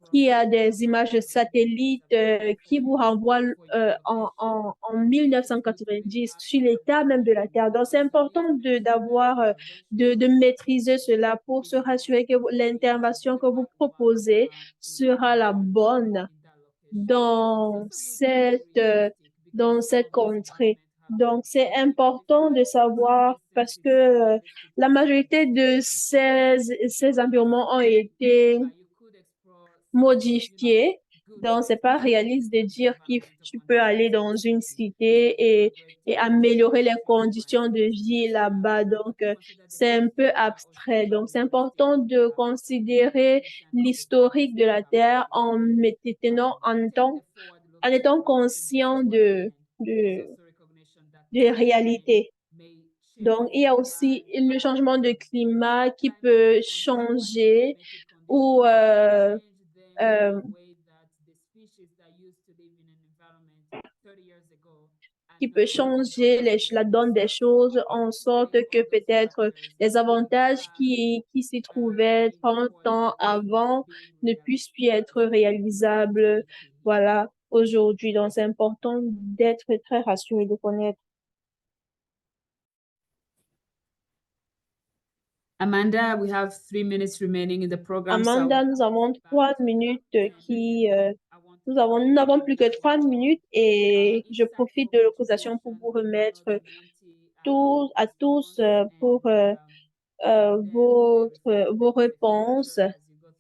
qui a des images de satellites qui vous renvoient en 1990 sur l'état même de la Terre. Donc, c'est important de maîtriser cela pour se rassurer que l'intervention que vous proposez sera la bonne dans cette contrée. Donc, c'est important de savoir parce que la majorité de ces environnements ont été modifiés. Donc, c'est pas réaliste de dire que tu peux aller dans une cité et améliorer les conditions de vie là-bas. Donc, c'est un peu abstrait. Donc, c'est important de considérer l'historique de la Terre en étant conscient de réalité. Donc, il y a aussi le changement de climat qui peut changer ou qui peut changer la donne des choses en sorte que peut-être les avantages qui s'y trouvaient 30 ans avant ne puissent plus être réalisables, voilà, aujourd'hui. Donc, c'est important d'être très rassuré, de connaître. Amanda, we have 3 minutes remaining in the program. Amanda, nous avons 3 minutes nous n'avons plus que 3 minutes et je profite de l'occasion pour vous remettre à tous pour vos réponses.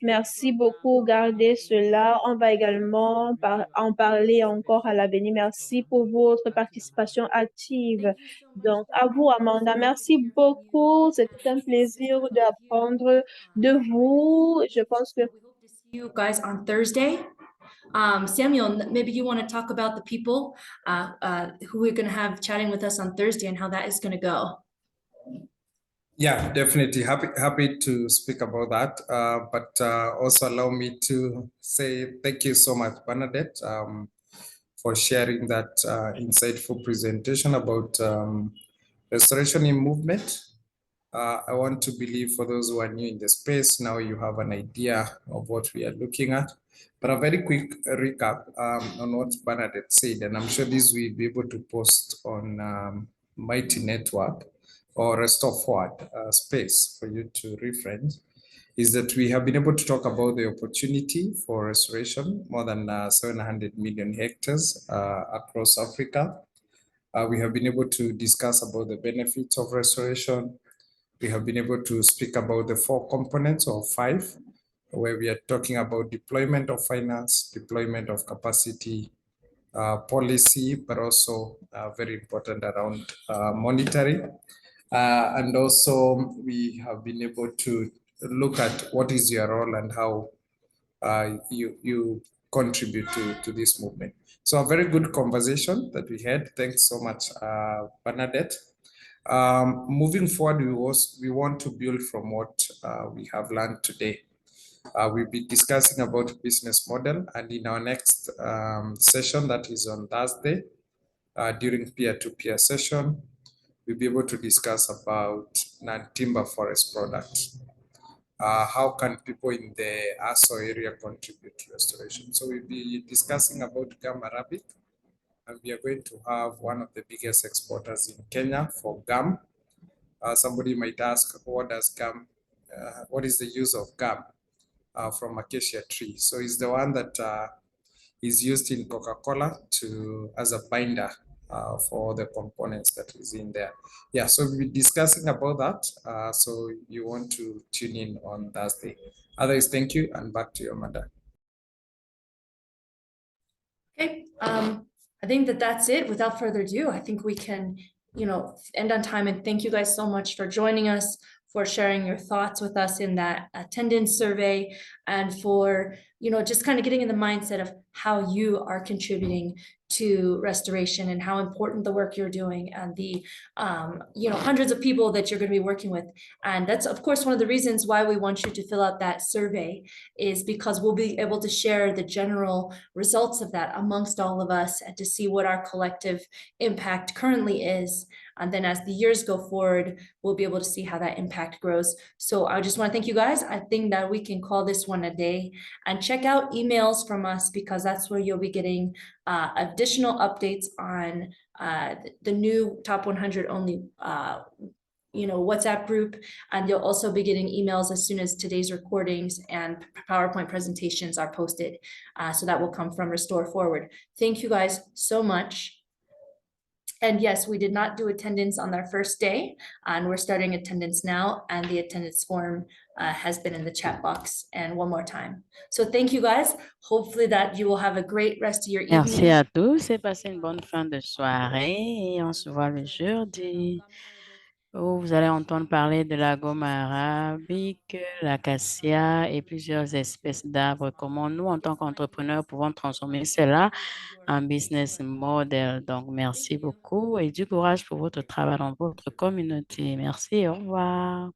Merci beaucoup, gardez cela. On va également en parler encore à l'avenir. Merci pour votre participation active. Donc, à vous, Amanda, merci beaucoup. C'était un plaisir d'apprendre de vous. Je pense que You guys on Thursday. Samuel, maybe you want to talk about the people who we're going to have chatting with us on Thursday and how that is going to go. Yeah, definitely happy to speak about that. But also allow me to say thank you so much, Bernadette, for sharing that insightful presentation about restoration in movement. I want to believe for those who are new in the space, now you have an idea of what we are looking at. But a very quick recap on what Bernadette said, and I'm sure this will be able to post on Mighty Network or Restore Forward space for you to reference, is that we have been able to talk about the opportunity for restoration, more than 700 million hectares across Africa. We have been able to discuss about the benefits of restoration. We have been able to speak about the 4 components or 5, where we are talking about deployment of finance, deployment of capacity, policy, but also very important around monitoring. And also we have been able to look at what is your role and how you contribute to this movement. So a very good conversation that we had. Thanks so much, Bernadette. Moving forward, we want to build from what we have learned today. We'll be discussing about business model, and in our next session, that is on Thursday, during peer-to-peer session, we'll be able to discuss about non-timber forest products. How can people in the ASO area contribute to restoration? So we'll be discussing about gum arabic, and we are going to have one of the biggest exporters in Kenya for gum. Somebody might ask, what does gum, what is the use of gum from acacia tree? So it's the one that is used in Coca-Cola as a binder for the components that is in there. Yeah, so we'll be discussing about that. So you want to tune in on Thursday. Otherwise, thank you, and back to your mother. Okay, I think that's it. Without further ado, I think we can, end on time, and thank you guys so much for joining us, for sharing your thoughts with us in that attendance survey, and for, just kind of getting in the mindset of how you are contributing to restoration and how important the work you're doing and the, hundreds of people that you're going to be working with. And that's, of course, one of the reasons why we want you to fill out that survey, is because we'll be able to share the general results of that amongst all of us and to see what our collective impact currently is. And then as the years go forward, we'll be able to see how that impact grows. So I just want to thank you guys. I think that we can call this one a day, and check out emails from us, because that's where you'll be getting additional updates on the new Top 100 only WhatsApp group. And you'll also be getting emails as soon as today's recordings and PowerPoint presentations are posted. So that will come from Restore Forward. Thank you guys so much. And yes, we did not do attendance on our first day, and we're starting attendance now, and the attendance form has been in the chat box, and one more time. So thank you guys. Hopefully that you will have a great rest of your evening. Merci à tous et passez une bonne fin de soirée. Et on se voit le jeudi où vous allez entendre parler de la gomme arabique, l'acacia et plusieurs espèces d'arbres. Comment nous, en tant qu'entrepreneurs, pouvons transformer cela en business model. Donc, merci beaucoup et du courage pour votre travail dans votre communauté. Merci, au revoir.